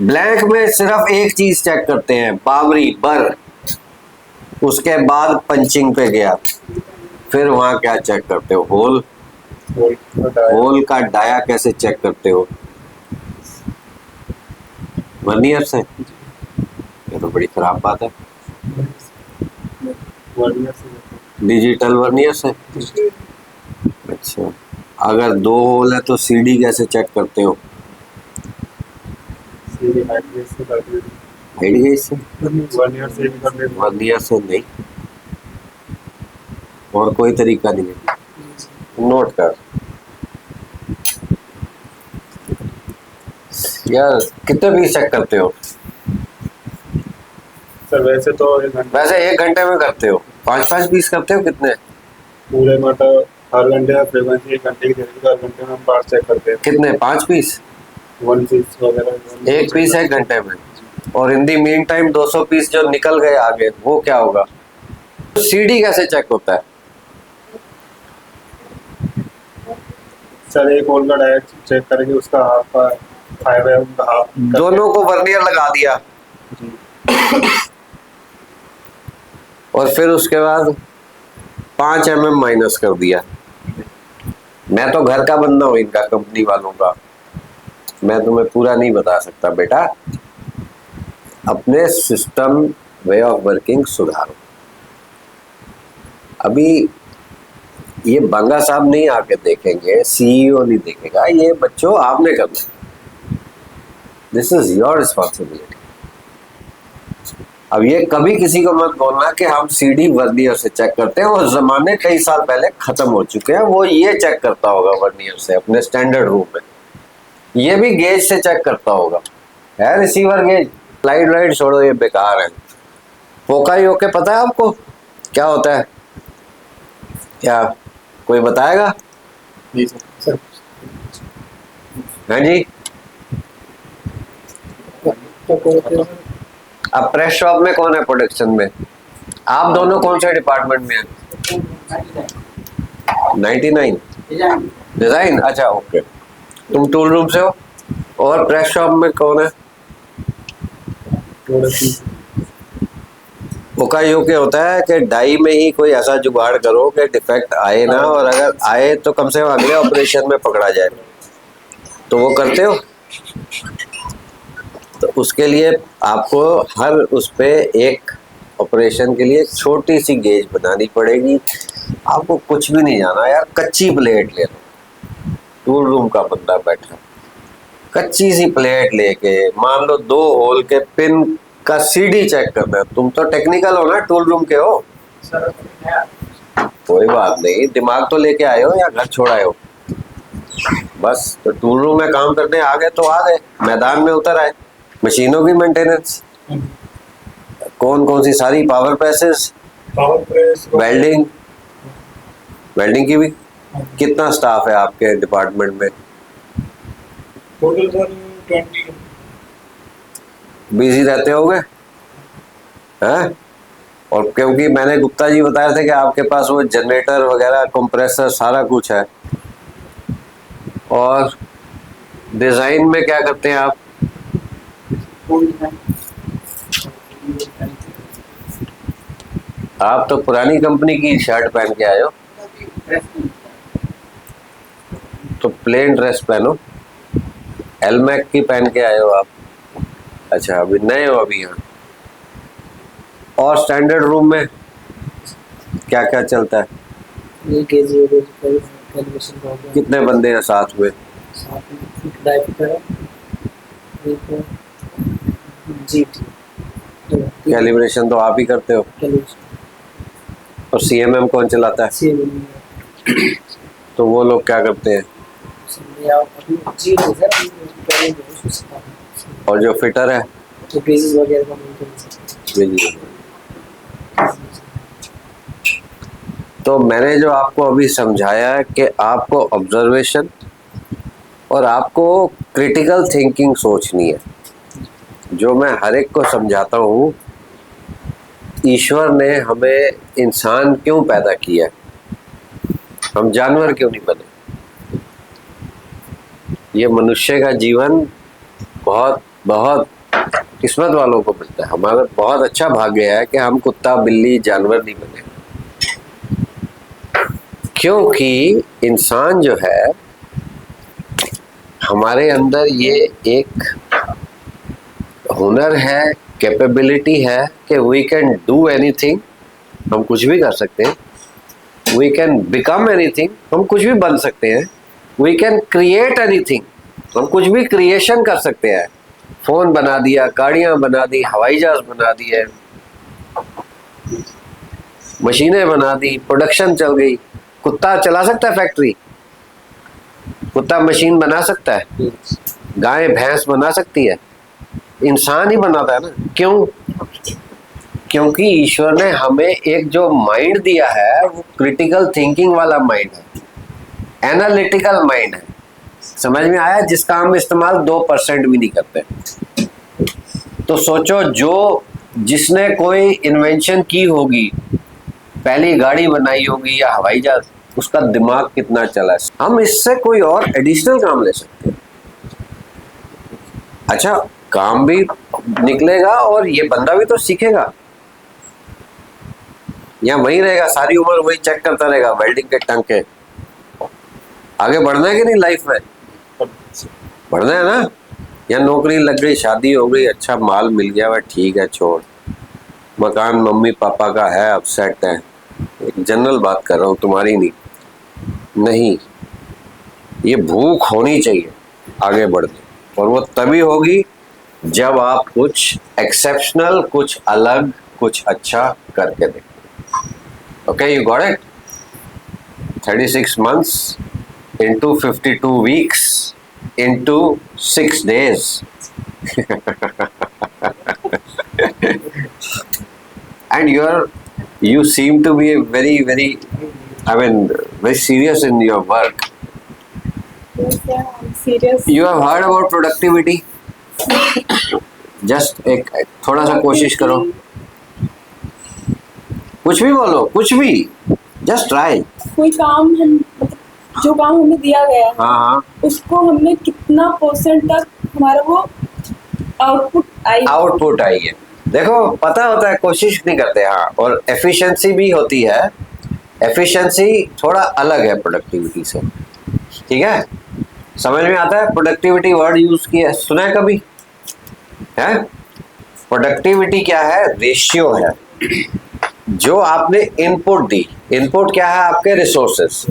ब्लैंक में सिर्फ एक चीज चेक करते हैं, बाबरी बर, उसके बाद पंचिंग पे गया, फिर वहाँ क्या चेक करते हो? होल होल होल का डाया कैसे चेक करते हो? वर्नियर से? ये तो बड़ी खराब बात है। वर्नियर से डिजिटल वर्नियर से? अच्छा, अगर 2 होल है तो सीडी कैसे चेक करते हो? सीधे हाइट गेज से कर देते हाइट गेज से? वर्नियर से भी कर देते वर्नियर से नहीं, और कोई तरीका नहीं है। नोट कर यार, कितने पीस चेक करते हो? सर वैसे तो 1 घंटे वैसे 1 घंटे में करते हो? 5-5 पीस करते हो? कितने? पूरे मतलब हर घंटे का फ्रीक्वेंसी 1 घंटे की देते तो हर घंटे में हम पार्ट चेक करते हैं कितने? 5 पीस? 1 पीस वगैरह 1 पीस 1 घंटे में? और इन दी मीन टाइम 200 पीस जो निकल गए आगे, वो क्या होगा? सीडी कैसे चेक होता है? सर एक होल का डायरेक्ट चेक करेंगे उसका हाफ फाइव है उनका हाफ दोनों को वर्नियर लगा दिया और फिर उसके बाद 5 mm माइनस कर दिया। मैं तो घर का बंदा हूँ इनका, कंपनी वालों का, मैं तुम्हें पूरा नहीं बता सकता बेटा। अपने सिस्टम वे ऑफ वर्किंग सुधारो। अभी ये बंगा साहब नहीं आके देखेंगे, सीईओ नहीं देखेगा, ये बच्चों आपने करना। This is your responsibility. अब ये कभी किसी को मत बोलना कि हम सीडी वर्नियर से चेक करते हैं, वो जमाने कई साल पहले खत्म हो चुके हैं। वो ये चेक करता होगा वर्नियर से अपने स्टैंडर्ड रूम में, ये भी गेज से चेक करता होगा। है रिसीवर गेज, लाइट लाइट छोड़ो, ये बेकार है। फोकाई ओके पता है आपको क्या होता है? क्या कोई बताएगा? जी सर हाँ जी। अब प्रेस शॉप में कौन है प्रोडक्शन में? आप दोनों कौन से डिपार्टमेंट में हैं? 99 डिजाइन? अच्छा ओके, तुम टूल रूम से हो। और प्रेस शॉप में कौन है? ओका यूके होता है कि डाई में ही कोई ऐसा जुगाड़ करो कि डिफेक्ट आए ना, और अगर आए तो कम से कम अगले ऑपरेशन में पकड़ा जाए। तो वो करते हो? तो उसके लिए आपको हर उस पे एक ऑपरेशन के लिए छोटी सी गेज बनानी पड़ेगी। आपको कुछ भी नहीं जाना यार, कच्ची प्लेट ले लो। टूल रूम का बंदा बैठा, कच्ची सी प्लेट लेके, मान लो 2 होल के पिन का सीडी चेक करना है। तुम तो टेक्निकल हो ना, टूल रूम के हो। कोई बात नहीं, दिमाग तो लेके आए हो या घर छोड़ आए हो? बस तो टूल रूम में काम करने आ गए तो आ गए, मैदान में उतर आए। मशीनों की मेंटेनेंस कौन कौन सी सारी, power presses, power press welding, welding की भी। कितना स्टाफ है आपके डिपार्टमेंट में? टोटल सर 20 बिजी रहते होगे हैं? और क्योंकि मैंने गुप्ता जी बताया था कि आपके पास वो जनरेटर वगैरह, कंप्रेसर, सारा कुछ है। और डिजाइन में क्या करते हैं आप? आप तो पुरानी कंपनी की शर्ट पहन के आए हो, तो प्लेन ड्रेस पहनो। एलमैक की पहन के आए हो आप? अच्छा, अभी नए हो अभी यहाँ। और स्टैंडर्ड रूम में क्या क्या चलता है? कितने बंदे हैं साथ में? कैलिब्रेशन तो आप ही करते हो। और सीएमएम कौन चलाता है? तो वो लोग क्या करते हैं? और जो फिटर है? तो मैंने जो आपको अभी समझाया है कि आपको ऑब्जर्वेशन और आपको क्रिटिकल थिंकिंग सोचनी है। जो मैं हर एक को समझाता हूँ, ईश्वर ने हमें इंसान क्यों पैदा किया, हम जानवर क्यों नहीं बने। ये मनुष्य का जीवन बहुत बहुत किस्मत वालों को मिलता है। हमारा बहुत अच्छा भाग्य है कि हम कुत्ता बिल्ली जानवर नहीं बने। क्योंकि इंसान जो है, हमारे अंदर ये एक हुनर है, कैपेबिलिटी है कि वी कैन डू एनीथिंग, हम कुछ भी कर सकते हैं। वी कैन बिकम एनीथिंग, हम कुछ भी बन सकते हैं। वी कैन क्रिएट एनीथिंग, हम कुछ भी क्रिएशन कर सकते हैं। फोन बना दिया, गाड़ियां बना दी, हवाई जहाज बना दिए, मशीनें बना दी, प्रोडक्शन चल गई। कुत्ता चला सकता है फैक्ट्री, कुत्ता मशीन बना सकता है, गाय भैंस बना सकती है, इंसान ही बनाता है ना। क्यों? क्योंकि ईश्वर ने हमें एक जो माइंड दिया है वो क्रिटिकल थिंकिंग वाला माइंड है, एनालिटिकल माइंड है। समझ में आया? जिसका हम इस्तेमाल 2% भी नहीं करते। तो सोचो, जो जिसने कोई इन्वेंशन की होगी, पहली गाड़ी बनाई होगी या हवाई जहाज, उसका दिमाग कितना चला है। हम इससे कोई और एडिशनल काम ले सकते हैं। अच्छा, काम भी निकलेगा और ये बंदा भी तो सीखेगा, या वहीं रहेगा सारी उम्र वही चेक करता रहेगा वेल्डिंग के टंके। आगे बढ़ना है कि नहीं लाइफ में? बढ़ना है ना। या नौकरी लग गई, शादी हो गई, अच्छा माल मिल गया, वह ठीक है, छोड़। मकान मम्मी पापा का है, अब सेट है। एक जनरल बात कर रहा हूँ, तुम्हारी नहीं। ये भूख होनी चाहिए आगे बढ़ने, और वो तभी होगी जब आप कुछ एक्सेप्शनल, कुछ अलग, कुछ अच्छा करके दें। Okay, you got it? 36 months into 52 weeks into 6 days. And you seem to be very, very serious in your work. Yes, yeah, I'm serious. You have heard about productivity? Just एक थोड़ा सा कोशिश करो, कुछ भी बोलो, कुछ भी, जस्ट ट्राई। कोई काम हम मतलब जो काम हमें दिया गया है, हाँ, उसको हमने कितना % तक हमारा वो आउटपुट आई है। देखो, पता होता है, कोशिश नहीं करते। हाँ, और एफिशिएंसी भी होती है। एफिशिएंसी थोड़ा अलग है प्रोडक्टिविटी से, ठीक है? समझ में आता है? प्रोडक्टिविटी वर्ड यूज किया सुना है कभी? है? प्रोडक्टिविटी क्या है? रेशियो है। जो आपने इनपुट दी, इनपुट क्या है? आपके resources,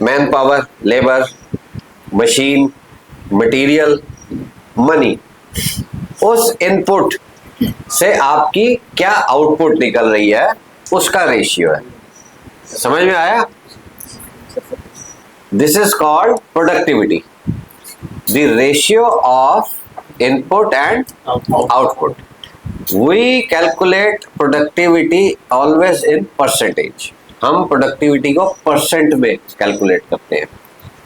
man power, labour, machine, material, money. उस इनपुट से आपकी क्या आउटपुट निकल रही है, उसका रेशियो है। समझ में आया? This is called productivity, the ratio of input and output. We calculate productivity always in percentage. हम प्रोडक्टिविटी को परसेंट में कैलकुलेट करते हैं।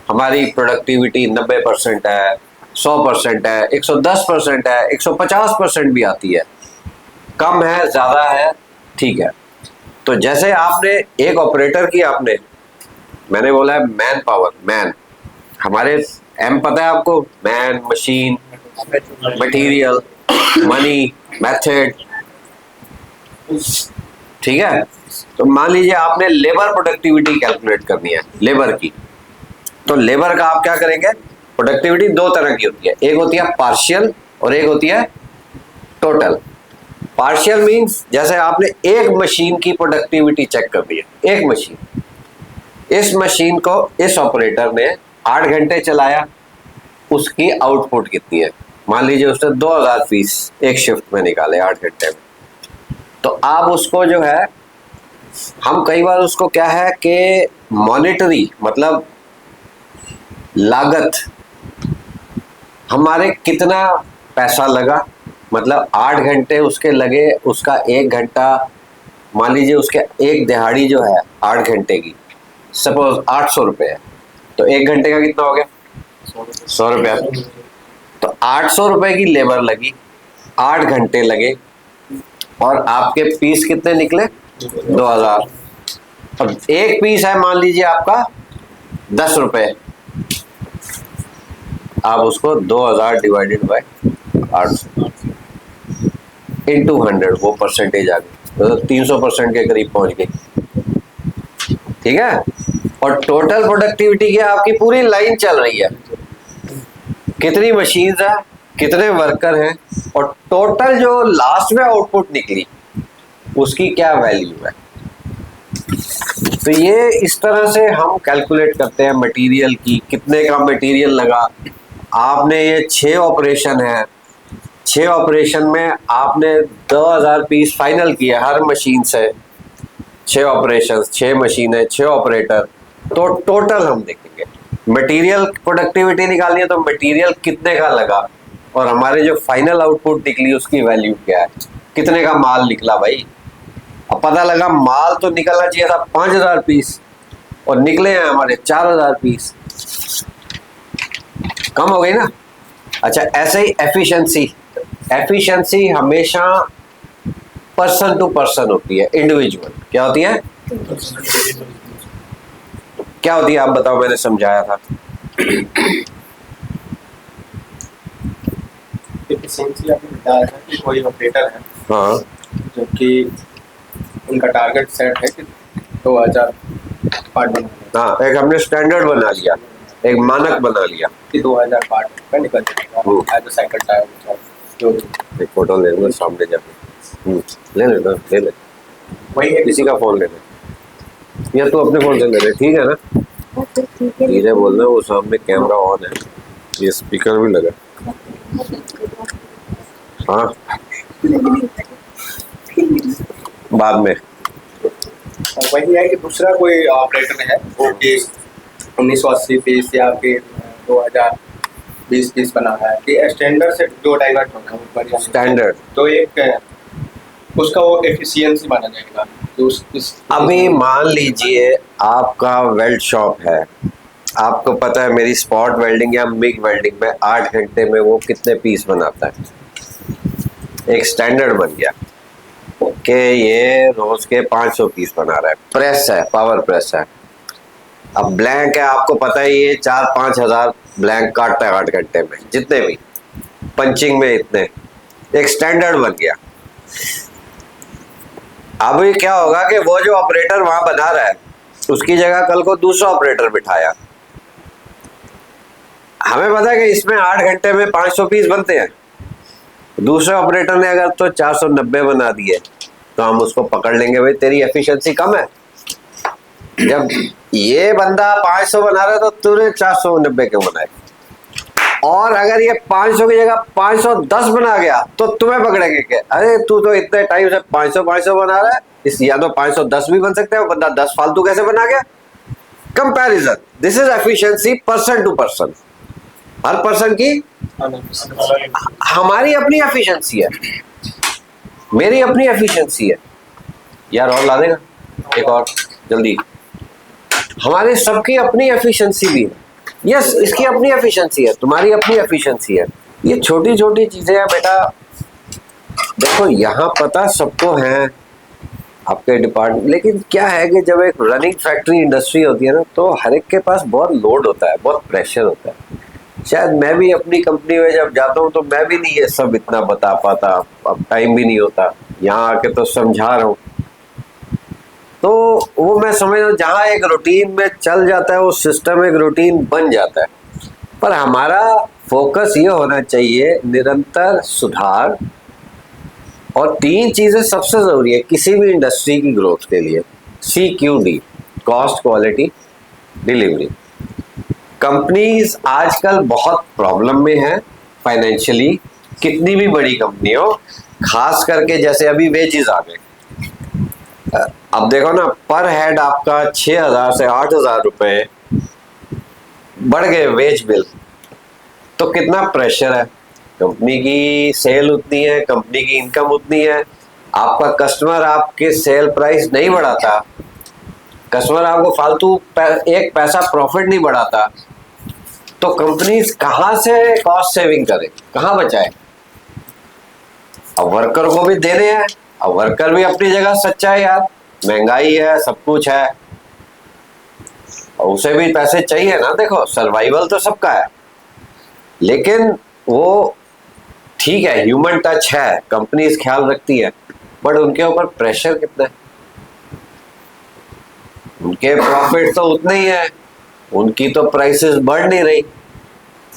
हमारी प्रोडक्टिविटी 90% है, 100% है, 110% है, 150% भी आती है। कम है, ज़्यादा है, ठीक है। तो जैसे आपने एक ऑपरेटर की, मैंने बोला है मैन पावर, मैन, हमारे एम पता है आपको? Man, machine, material, money, method, ठीक है? तो मान लीजिए आपने लेबर प्रोडक्टिविटी कैलकुलेट करनी है, लेबर की। तो लेबर का आप क्या करेंगे? प्रोडक्टिविटी 2 तरह की होती है, एक होती है पार्शियल और एक होती है टोटल। पार्शियल मींस जैसे आपने एक मशीन की प्रोडक्टिविटी चेक कर दी है, एक मशीन, इस मशीन को इस ऑपरेटर ने 8 घंटे चलाया, उसकी आउटपुट कितनी है? मान लीजिए उसने 2000 पीस एक शिफ्ट में निकाले 8 घंटे में। तो आप उसको जो है, हम कई बार उसको क्या है कि मॉनेटरी, मतलब लागत, हमारे कितना पैसा लगा, मतलब 8 घंटे उसके लगे, उसका 1 घंटा, मान लीजिए उसके एक दिहाड़ी जो है 8 घंटे की, सपोज 800 रुपये है, तो 1 घंटे का कितना हो गया? 100 रुपया। तो 800 रुपए की लेबर लगी, 8 घंटे लगे, और आपके पीस कितने निकले? 2000। अब एक पीस है मान लीजिए आपका 10 रुपए, आप उसको 2000 डिवाइडेड बाय 800 इंटू 100, वो परसेंटेज आ गई, तो 300% के करीब पहुंच गई, ठीक है? और टोटल प्रोडक्टिविटी क्या, आपकी पूरी लाइन चल रही है, कितनी मशीन्स है, कितने वर्कर हैं, और टोटल जो लास्ट में आउटपुट निकली उसकी क्या वैल्यू है। तो ये इस तरह से हम कैलकुलेट करते हैं मटेरियल की, कितने का मटेरियल लगा। आपने ये 6 ऑपरेशन है, 6 ऑपरेशन में आपने 2000 पीस फाइनल किया हर मशीन से, 6 ऑपरेशन, 6 मशीनें, 6 ऑपरेटर, तो टोटल हम देखेंगे। मटेरियल प्रोडक्टिविटी निकालनी है तो मटेरियल कितने का लगा, और हमारे जो फाइनल आउटपुट निकली उसकी वैल्यू क्या है, कितने का माल निकला भाई। अब पता लगा माल तो निकलना चाहिए था 5000 पीस और निकले हैं हमारे 4000 पीस, कम हो गई ना। अच्छा, ऐसे ही एफिशिएंसी, एफिशिएंसी हमेशा पर्सन टू पर्सन होती है, इंडिविजुअल। क्या होती है, क्या होती है, आप बताओ, मैंने समझाया था। एफिशिएंसी आपने बताया था कि कोई ऑपरेटर है हाँ, जो कि उनका टारगेट सेट है कि 2000 पार्ट बनाना हाँ, एक हमने स्टैंडर्ड बना लिया, एक मानक बना लिया कि 2000 पार्ट का निकल जाएगा एज अ साइकिल टायर जो एक फोटो ले लो सामने जाके, ले ले ले ले, वही है। किसी का फोन ले ले या तू अपने फोन से ले ले, ठीक है ना। अच्छा, ठीक है। धीरे बोलना, वो सामने कैमरा ऑन है, ये स्पीकर भी लगा। हाँ, बाद में वही है कि दूसरा कोई ऑपरेटर है वो कि 1980 पीस या फिर 2020 पीस बना रहा है कि स्टैंडर्ड से जो डाइवर्ट होगा वो बढ़िया स्टैंडर्ड। तो एक उसका वो एफिशिएंसी माना जाएगा तो अभी मान लीजिए आपका वेल्ड शॉप है, आपको पता है मेरी स्पॉट वेल्डिंग या मिग वेल्डिंग में 8 घंटे में वो कितने पीस बनाता है, एक स्टैंडर्ड बन गया कि ये रोज के 500 पीस बना रहा है। प्रेस है, पावर प्रेस है, अब ब्लैंक है, आपको पता है ये 4-5 हजार ब्लैंक काटता है 8 घंटे में, जितने भी पंचिंग में इतने, एक स्टैंडर्ड बन गया। अब ये क्या होगा कि वो जो ऑपरेटर वहां बना रहा है उसकी जगह कल को दूसरा ऑपरेटर बिठाया, हमें पता है कि इसमें 8 घंटे में 500 पीस बनते हैं, दूसरे ऑपरेटर ने अगर तो 490 बना दिए तो हम उसको पकड़ लेंगे, भाई तेरी एफिशिएंसी कम है। जब ये बंदा 500 बना रहा है तो तूने 490 क्यों बनाए, और अगर ये 500 की जगह 510 बना गया तो तुम्हें पकड़ेंगे कि अरे तू तो इतने टाइम से 500 बना रहा है, इस या तो 510 भी बन सकते हैं, वो बंदा 10 फालतू कैसे बना गया। Comparison, this is efficiency person to person, हर पर्सन की हमारी अपनी एफिशिएंसी है, मेरी अपनी एफिशिएंसी है। यार और ला देगा एक और जल्दी, हमारे सबकी अपनी एफिशिएंसी भी है। यस, इसकी अपनी एफिशिएंसी है, तुम्हारी अपनी एफिशिएंसी है। ये छोटी छोटी चीजें हैं बेटा, देखो यहाँ पता सबको है आपके डिपार्टमेंट, लेकिन क्या है कि जब एक रनिंग फैक्ट्री इंडस्ट्री होती है ना तो हर एक के पास बहुत लोड होता है, बहुत प्रेशर होता है। शायद मैं भी अपनी कंपनी में जब जाता हूँ तो मैं भी नहीं ये सब इतना बता पाता, अब टाइम भी नहीं होता, यहाँ आके तो समझा रहा हूँ। तो वो मैं समझ रहा हूँ जहाँ एक रूटीन में चल जाता है वो सिस्टम एक रूटीन बन जाता है, पर हमारा फोकस ये होना चाहिए निरंतर सुधार। और 3 चीजें सबसे जरूरी है किसी भी इंडस्ट्री की ग्रोथ के लिए, CQD, cost, quality, delivery. Companies आजकल बहुत प्रॉब्लम में है फाइनेंशियली, कितनी भी बड़ी कंपनी हो, खास करके जैसे अभी वेजेस आ गए। अब देखो ना, पर हेड आपका 6000 से 8000 रुपए बढ़ गए वेज बिल, तो कितना प्रेशर है। कंपनी की सेल उतनी है, कंपनी की इनकम उतनी है, आपका कस्टमर आपके सेल प्राइस नहीं बढ़ाता, कस्टमर आपको फालतू एक पैसा प्रॉफिट नहीं बढ़ाता, तो कंपनीज कहां से कॉस्ट सेविंग करे, कहां बचाए। अब वर्कर को भी देने हैं, अब वर्कर भी अपनी जगह सच्चा है यार, महंगाई है, सब कुछ है, और उसे भी पैसे चाहिए ना। देखो सर्वाइवल तो सबका है, लेकिन वो ठीक है, ह्यूमन टच है, कंपनीज ख्याल रखती है, बट उनके ऊपर प्रेशर कितना है। उनके प्रॉफिट तो उतने ही है, उनकी तो प्राइसेस बढ़ नहीं रही।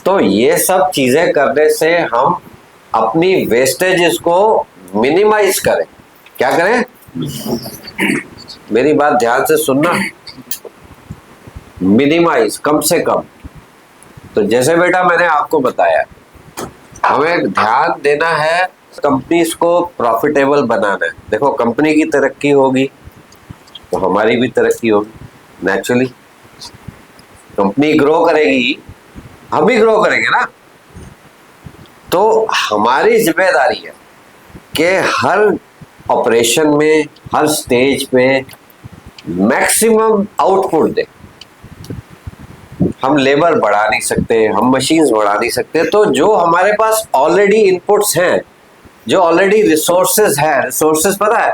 तो ये सब चीजें करने से हम अपनी वेस्टेजेस को मिनिमाइज करें। क्या करें? मेरी बात ध्यान से सुनना, मिनिमाइज, कम से कम। तो जैसे बेटा मैंने आपको बताया, हमें ध्यान देना है कंपनीज को प्रॉफिटेबल बनाना है। देखो कंपनी की तरक्की होगी तो हमारी भी तरक्की होगी नेचुरली। कंपनी ग्रो करेगी, हम भी ग्रो करेंगे ना। तो हमारी जिम्मेदारी है कि हर ऑपरेशन में, हर स्टेज पे मैक्सिमम आउटपुट दे। हम लेबर बढ़ा नहीं सकते, हम मशीन्स बढ़ा नहीं सकते, तो जो हमारे पास ऑलरेडी इनपुट्स हैं, जो ऑलरेडी रिसोर्सेज हैं, रिसोर्सेज पता है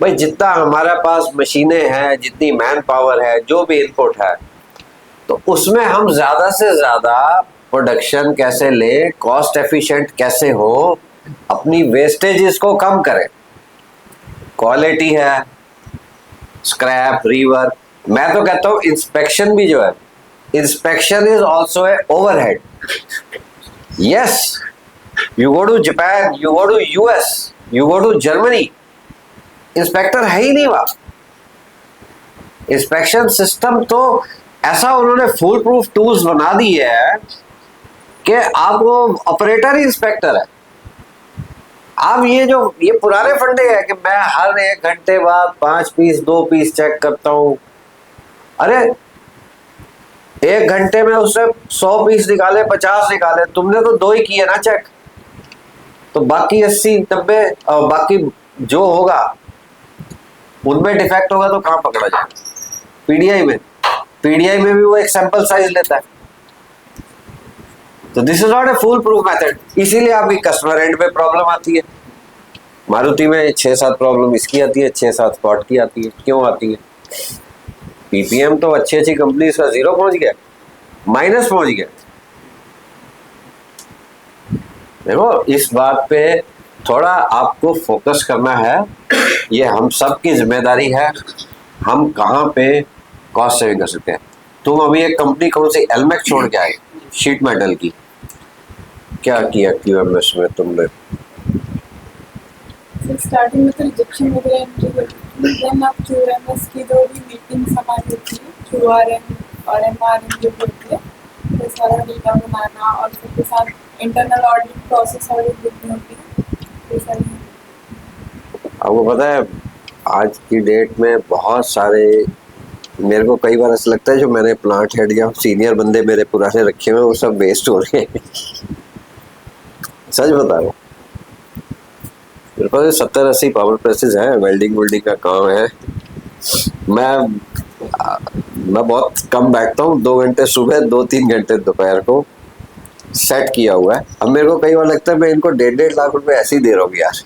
भाई, जितना हमारे पास मशीनें हैं, जितनी मैन पावर है, जो भी इनपुट है, तो उसमें हम ज्यादा से ज्यादा प्रोडक्शन कैसे ले, कॉस्ट एफिशिएंट कैसे हो, अपनी वेस्टेजेस को कम करें। क्वालिटी है, स्क्रैप, रीवर्क। मैं तो कहता हूँ इंस्पेक्शन भी जो है, inspection is also a overhead. Yes, you go to Japan, you go to US, you go to Germany, inspector है ही नहीं वहां। इंस्पेक्शन सिस्टम तो ऐसा उन्होंने फुल प्रूफ टूल्स बना दी है कि आप वो ऑपरेटर ही इंस्पेक्टर है। आप ये पुराने फंडे हैं कि मैं हर 1 घंटे बाद 5 पीस 2 पीस चेक करता हूं। अरे 1 घंटे में उससे 100 पीस निकाले, 50 निकाले, तुमने तो 2 ही किए ना चेक। तो बाकी 80 90 और बाकी जो होगा उनमें डिफेक्ट होगा तो कहां पकड़ा जाएगा? पीडीआई में भी वो एक सैंपल साइज लेता है। तो this is not a full proof method. इसीलिए आपकी कस्टमर एंड पे प्रॉब्लम आती है। मारुति में 6-7 प्रॉब्लम इसकी आती है, 6-7 स्पॉट की आती है। क्यों आती है? पीपीएम तो अच्छी कंपनी का 0 पहुंच गया, माइनस पहुंच गया। देखो इस बात पे थोड़ा आपको फोकस करना है। ये हम सब की जिम्मेदारी है, हम कहाँ पे कॉस्ट सेविंग कर सकते हैं। तुम अभी एक कंपनी कौन सी एलमेक्स छोड़ के आए, शीट मेटल की, क्या किया क्यूएमएस में तुमने? स्टार्टिंग में तो रिजेक्शन वगैरह एंट्री करती थी, देन अब क्यूएमएस की जो भी मीटिंग्स हमारी होती है, क्यूआरएम और एमआरएम जो होती है, वो सारा डेटा बनाना और उसके साथ इंटरनल ऑडिट प्रोसेस और लिखनी होती है, ये सारी। आपको पता है आज की डेट में बहुत सारे, मेरे को कई बार ऐसा लगता है जो मैंने प्लांट हेड या सीनियर बंदे मेरे पुराने रखे हुए वो सब वेस्ट हो रहे हैं। सच बता रहा हूँ, मेरे पास 70-80 पावर प्रेसेस हैं, वेल्डिंग वेल्डिंग का काम है। मैं बहुत कम बैठता हूँ, 2 घंटे सुबह 2-3 घंटे दोपहर को सेट किया हुआ है। अब मेरे को कई बार लगता है मैं इनको 1.5 लाख रुपए ऐसे ही दे रहा हूँ यार।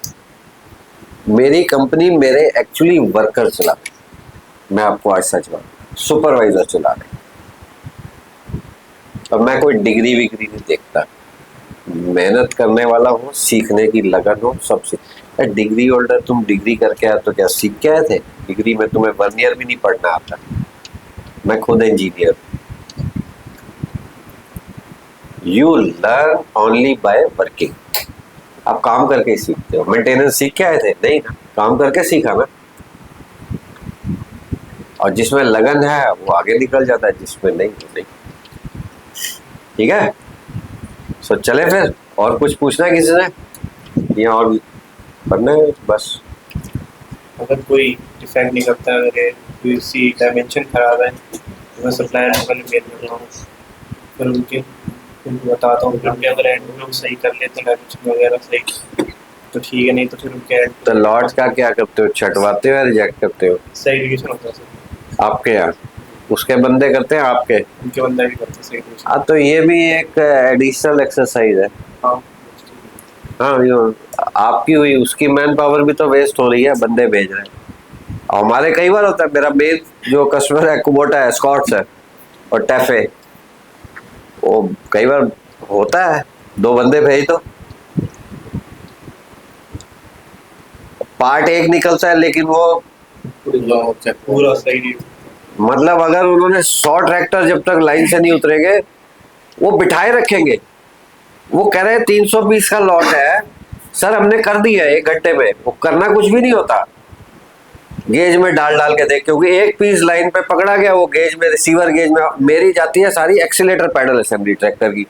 मेरी कंपनी मेरे एक्चुअली वर्कर चला रहे, मैं आपको आज सच बात, सुपरवाइजर चला रहे। अब मैं कोई डिग्री विग्री नहीं देखता, मेहनत करने वाला हो, सीखने की लगन हो, सब सीख। डिग्री होल्डर, तुम डिग्री करके आए तो क्या सीख के आए थे? डिग्री में तुम्हें 1 ईयर भी नहीं पढ़ना आता। मैं खुद engineer. You learn only by working. आप काम करके ही सीखते हो। मेंटेनेंस सीख के आए थे? नहीं ना, काम करके सीखा ना। और जिसमें लगन है वो आगे निकल जाता है, जिसमें नहीं तो नहीं। ठीक है, सो चले फिर। और कुछ पूछना है किसी ने या और पढ़ना है? बस अगर कोई डिफेक्ट नहीं करता है, अगर कोई सी डायमेंशन खराब है तो मैं सप्लायर को मेल कर रहा हूँ, फिर उनको बताता हूँ। फिर उनके अगर एंड में सही कर लेते हैं डायमेंशन वगैरह सही तो ठीक है, नहीं तो फिर उनके एंड। तो लॉट का क्या करते हो? छटवाते हो या रिजेक्ट करते हो? सही डिवीजन होता है सर। आपके यहाँ उसके बंदे करते हैं, आपके? उनके बंदा भी करते हैं सही डिवीजन। हाँ, तो ये भी एक एडिशनल एक्सरसाइज है। हाँ हाँ, आपकी हुई, उसकी मैन पावर भी तो वेस्ट हो रही है, बंदे भेज रहे हैं। और हमारे कई बार होता है, मेरा मेन जो कस्टमर है कुबोटा है, स्कॉट्स है और टैफे, वो कई बार होता है 2 बंदे भेज दो, पार्ट एक निकलता है लेकिन वो पूरा सही नहीं। मतलब अगर उन्होंने 100 ट्रैक्टर जब तक लाइन से नहीं उतरेंगे वो बिठाए रखेंगे। वो कह रहे हैं 300 पीस का लॉट है सर, हमने कर दिया 1 घंटे में। वो करना कुछ भी नहीं होता, गेज में डाल डाल के देख, क्योंकि एक पीस लाइन पे पकड़ा गया, वो गेज में, रिसीवर गेज में मेरी जाती है सारी एक्सीलेटर पैडल असेंबली ट्रैक्टर की।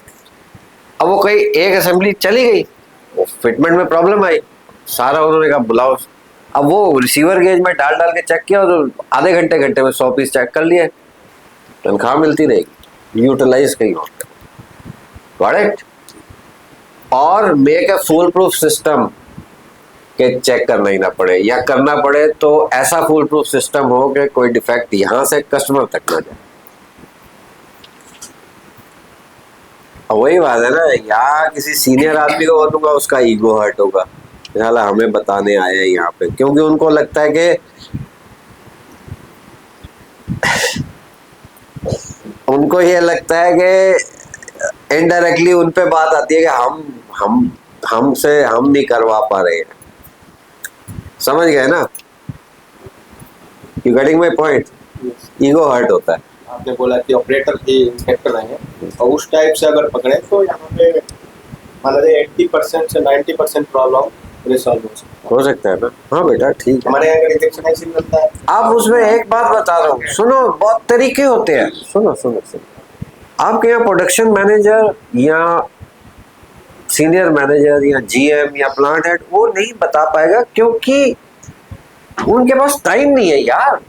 अब वो कहीं एक असेंबली चली गई, वो फिटमेंट में प्रॉब्लम आई, सारा उन्होंने कहा बुलाओ। अब वो रिसीवर गेज में डाल डाल के चेक किया और आधे घंटे में 100 पीस चेक कर लिए, तनख्वाह मिलती रहेगी, यूटिलाइज कहीं और। करेक्ट। और make a full proof system के चेक करना ही ना पड़े, या करना पड़े तो ऐसा फुल प्रूफ सिस्टम हो कि कोई डिफेक्ट यहां से कस्टमर तक ना जाए। वही बात है ना, या किसी सीनियर आदमी को बोलूंगा उसका ईगो हर्ट होगा, साला हमें बताने आया है यहाँ पे, क्योंकि उनको लगता है कि उनको ये लगता है कि इनडायरेक्टली उन पे बात आती है कि हमसे हम नहीं करवा पा रहे हैं। समझ गए ना? You getting my point? Ego hurt होता है। आपने बोला कि ऑपरेटर ही इंस्पेक्टर हैं, और उस टाइप से अगर पकड़े तो यहाँ पे मान लीजिए 80% से 90% प्रॉब्लम रिसॉल्व हो सकता है ना। हाँ बेटा ठीक है, हमारे यहाँ का रिजेक्शन ऐसे मिलता है। आप उसमें एक बात बता रहा हूँ, सुनो, बहुत तरीके होते हैं। सुनो सुनो सुनो, आपके यहाँ प्रोडक्शन मैनेजर या सीनियर मैनेजर या जीएम या प्लांट हेड वो नहीं बता पाएगा, क्योंकि उनके पास टाइम नहीं है यार।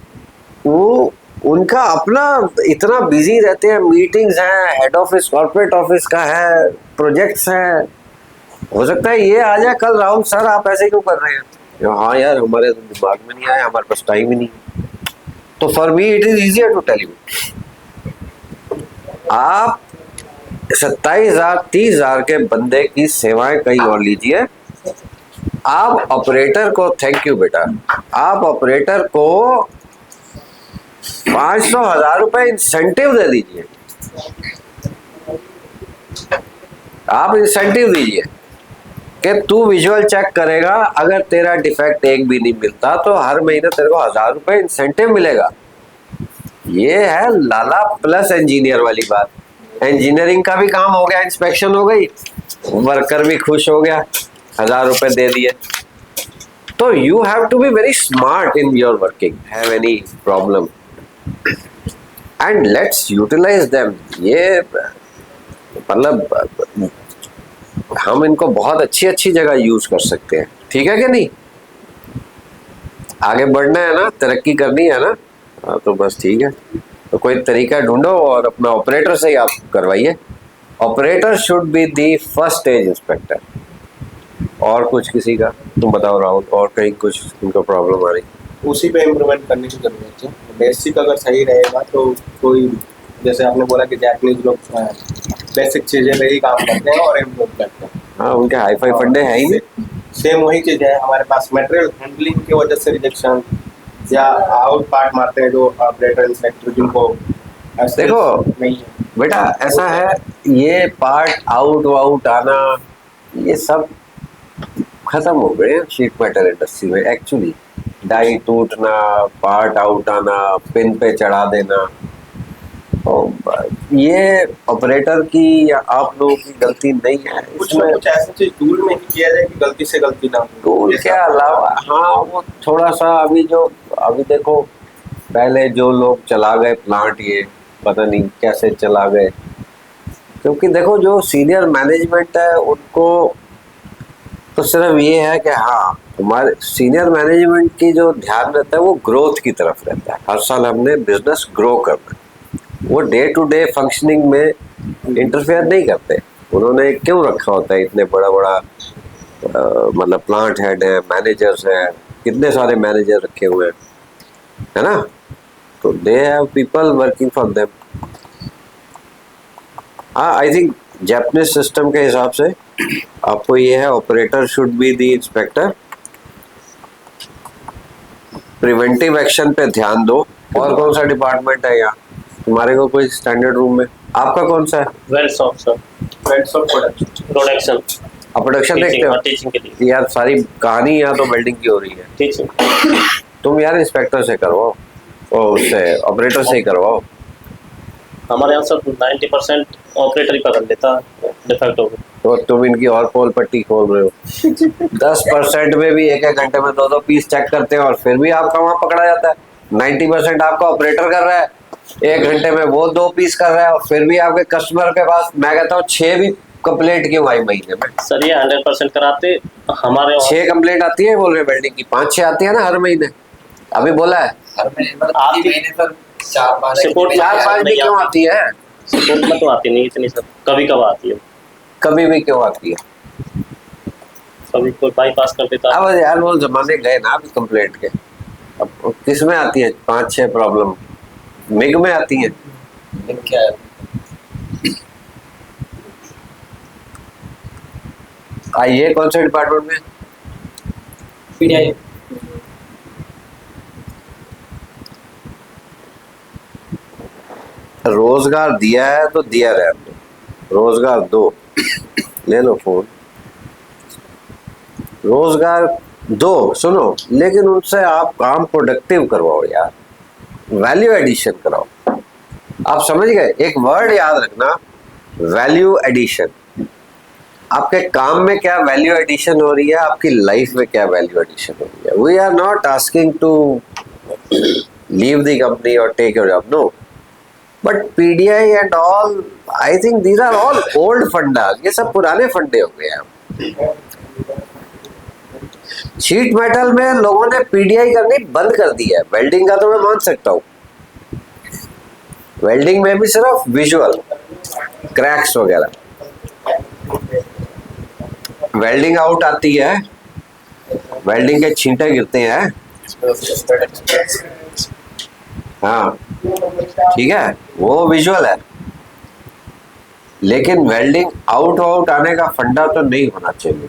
वो उनका अपना इतना बिजी रहते हैं, मीटिंग्स हैं, हेड ऑफिस कॉर्पोरेट ऑफिस का है, प्रोजेक्ट्स हैं। हो सकता है ये आ जाए कल, राहुल सर आप ऐसे क्यों कर रहे हैं? हाँ यार हमारे दिमाग में नहीं आया, हमारे पास टाइम ही नहीं। तो for me it is easier to tell you, आप 27,000 30,000 के बंदे की सेवाएं कहीं और लीजिए। आप ऑपरेटर को, थैंक यू बेटा, आप ऑपरेटर को 500,000 रुपए इंसेंटिव दे दीजिए। आप इंसेंटिव दीजिए कि तू विजुअल चेक करेगा, अगर तेरा डिफेक्ट एक भी नहीं मिलता तो हर महीने तेरे को 1,000 रुपए इंसेंटिव मिलेगा। ये है लाला प्लस इंजीनियर वाली बात। इंजीनियरिंग का भी काम हो गया, इंस्पेक्शन हो गई, वर्कर भी खुश हो गया, 1,000 रुपए दे दिए। तो you have to be very smart in your working, have any problem and let's utilize them. ये मतलब हम इनको बहुत अच्छी अच्छी जगह यूज कर सकते हैं, ठीक है कि नहीं? आगे बढ़ना है ना, तरक्की करनी है ना, हाँ तो बस ठीक है। तो कोई तरीका ढूंढो और अपना ऑपरेटर से ही आप करवाइए। Operator should be the first stage inspector. और कुछ किसी का तुम बताओ राहुल, और कहीं कुछ उनको प्रॉब्लम आ रही? उसी पे इम्प्रूवमेंट करने की जरूरत है। बेसिक अगर सही रहेगा तो कोई, जैसे आपने बोला कि जापानीज लोग बेसिक चीजें पे ही काम करते हैं और इम्प्रूव करते हैं। हाँ, उनके हाई फाई फंडे है ही नहीं। सेम वही चीज है हमारे पास, मटेरियल हैंडलिंग की वजह से रिजेक्शन या आउट पार्ट मारते हैं जो ऑपरेटर इंस्पेक्टर, जिनको देखो नहीं है बेटा, ऐसा है, ये पार्ट आउट आना ये सब खत्म हो गए शीट मेटल इंडस्ट्री में। एक्चुअली डाई टूटना, पार्ट आउट आना, पिन पे चढ़ा देना, तो ये ऑपरेटर की या आप लोगों की गलती नहीं है। कुछ ना कुछ ऐसी चीज टूल में ही किया जाए कि गलती से गलती ना हो। टूल के अलावा हाँ, वो थोड़ा सा अभी देखो, पहले जो लोग चला गए प्लांट, ये पता नहीं कैसे चला गए, क्योंकि देखो जो सीनियर मैनेजमेंट है उनको तो सिर्फ ये है कि हाँ, हमारे सीनियर मैनेजमेंट की जो ध्यान रहता है वो ग्रोथ की तरफ रहता है। हर साल हमने बिजनेस ग्रो करना है, वो डे टू डे फंक्शनिंग में इंटरफेयर नहीं करते। उन्होंने क्यों रखा होता है इतने बड़ा मतलब प्लांट हेड है, मैनेजर्स हैं, कितने सारे मैनेजर रखे हुए हैं, है ना? तो they have people working for them. हाँ, आई थिंक जापानीज सिस्टम के हिसाब से आपको ये है, operator should be the inspector, preventive action पे ध्यान दो। और कौन सा डिपार्टमेंट है यहाँ तुम्हारे को कोई स्टैंडर्ड रूम में? आपका कौन सा है? वेल्स ऑफ सर, वेल्स ऑफ प्रोडक्शन। आप प्रोडक्शन देखते हो? टीचिंग के लिए यार सारी कहानी यहाँ तो बिल्डिंग की हो रही है। टीचिंग। तुम यार इंस्पेक्टर से करो, ओ उससे ऑपरेटर से ही करवाओ। हमारे यहाँ सब 90% ऑपरेटर ही पकड़ लेता है डिफेक्ट हो गया। तो तुम इनकी और पोल पट्टी खोल रहे हो। 10% में भी एक एक घंटे में 2-2 पीस चेक करते हैं और फिर भी आपका वहां पकड़ा जाता है। 90% आपका ऑपरेटर कर रहा है, 1 घंटे में वो 2 पीस कर रहा है और फिर भी आपके कस्टमर के पास मैं कहता हूँ 6 भी कंप्लेंट क्यों आई महीने में? सर ये 100% कराते हमारे 6 कंप्लेंट आती है बोल रहे वेल्डिंग की, 5-6 आती है ना हर महीने। अभी बोला है हर महीने मतलब आपकी- प्रति महीने पर 4-5 सपोर्ट 4-5 भी क्यों आती है? सपोर्ट में तो आती नहीं इतनी सर, कभी कब आती है, कभी भी क्यों आती है? कभी कोई बाईपास कर देता है। अब यार वो जमाने गए ना अभी कंप्लेंट के। अब किस में आती है 5-6 प्रॉब्लम? मिग में आती है। क्या है? आइए कौन से डिपार्टमेंट में? पीडीआई रोजगार दिया है तो दिया रहने दो, रोजगार दो। ले लो फोन, रोजगार दो, सुनो, लेकिन उनसे आप काम प्रोडक्टिव करवाओ यार, वैल्यू एडिशन कराओ। आप समझ गए? एक वर्ड याद रखना, वैल्यू एडिशन। आपके काम में क्या वैल्यू एडिशन हो रही है, आपकी लाइफ में क्या वैल्यू एडिशन हो रही है। We are not asking to leave the company और take your job, no, but PDI and all, I think these are all old fundas. ये सब पुराने फंडे हो गए हैं। शीट मेटल में लोगों ने पीडीआई करनी बंद कर दी है। वेल्डिंग का तो मैं मान सकता हूँ, वेल्डिंग में भी सिर्फ विजुअल क्रैक्स वगैरह, वेल्डिंग आउट आती है, वेल्डिंग के छींटे गिरते हैं, हाँ ठीक है, वो विजुअल है, लेकिन वेल्डिंग आउट आने का फंडा तो नहीं होना चाहिए।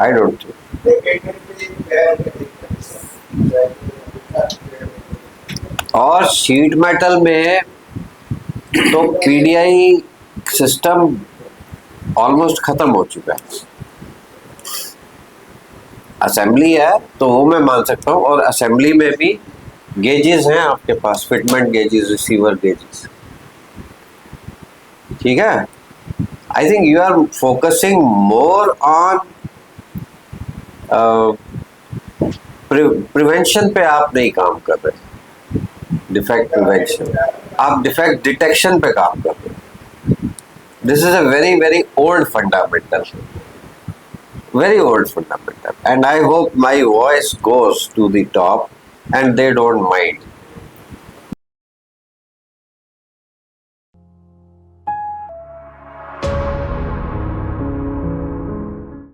I don't think. और शीट मेटल में तो पीडीआई सिस्टम ऑलमोस्ट खत्म हो चुका है। असेंबली है तो वो मैं मान सकता हूँ, और असेंबली में भी गेजेस हैं आपके पास, फिटमेंट गेजेस, रिसीवर गेजेस, ठीक है। I think you are focusing more on prevention पे, आप नहीं काम कर रहे, डिफेक्ट प्रिवेंशन, आप डिफेक्ट डिटेक्शन पे काम कर रहे हैं। This is a very very old fundamental, very old fundamental, and I hope my voice goes to the top and they don't mind.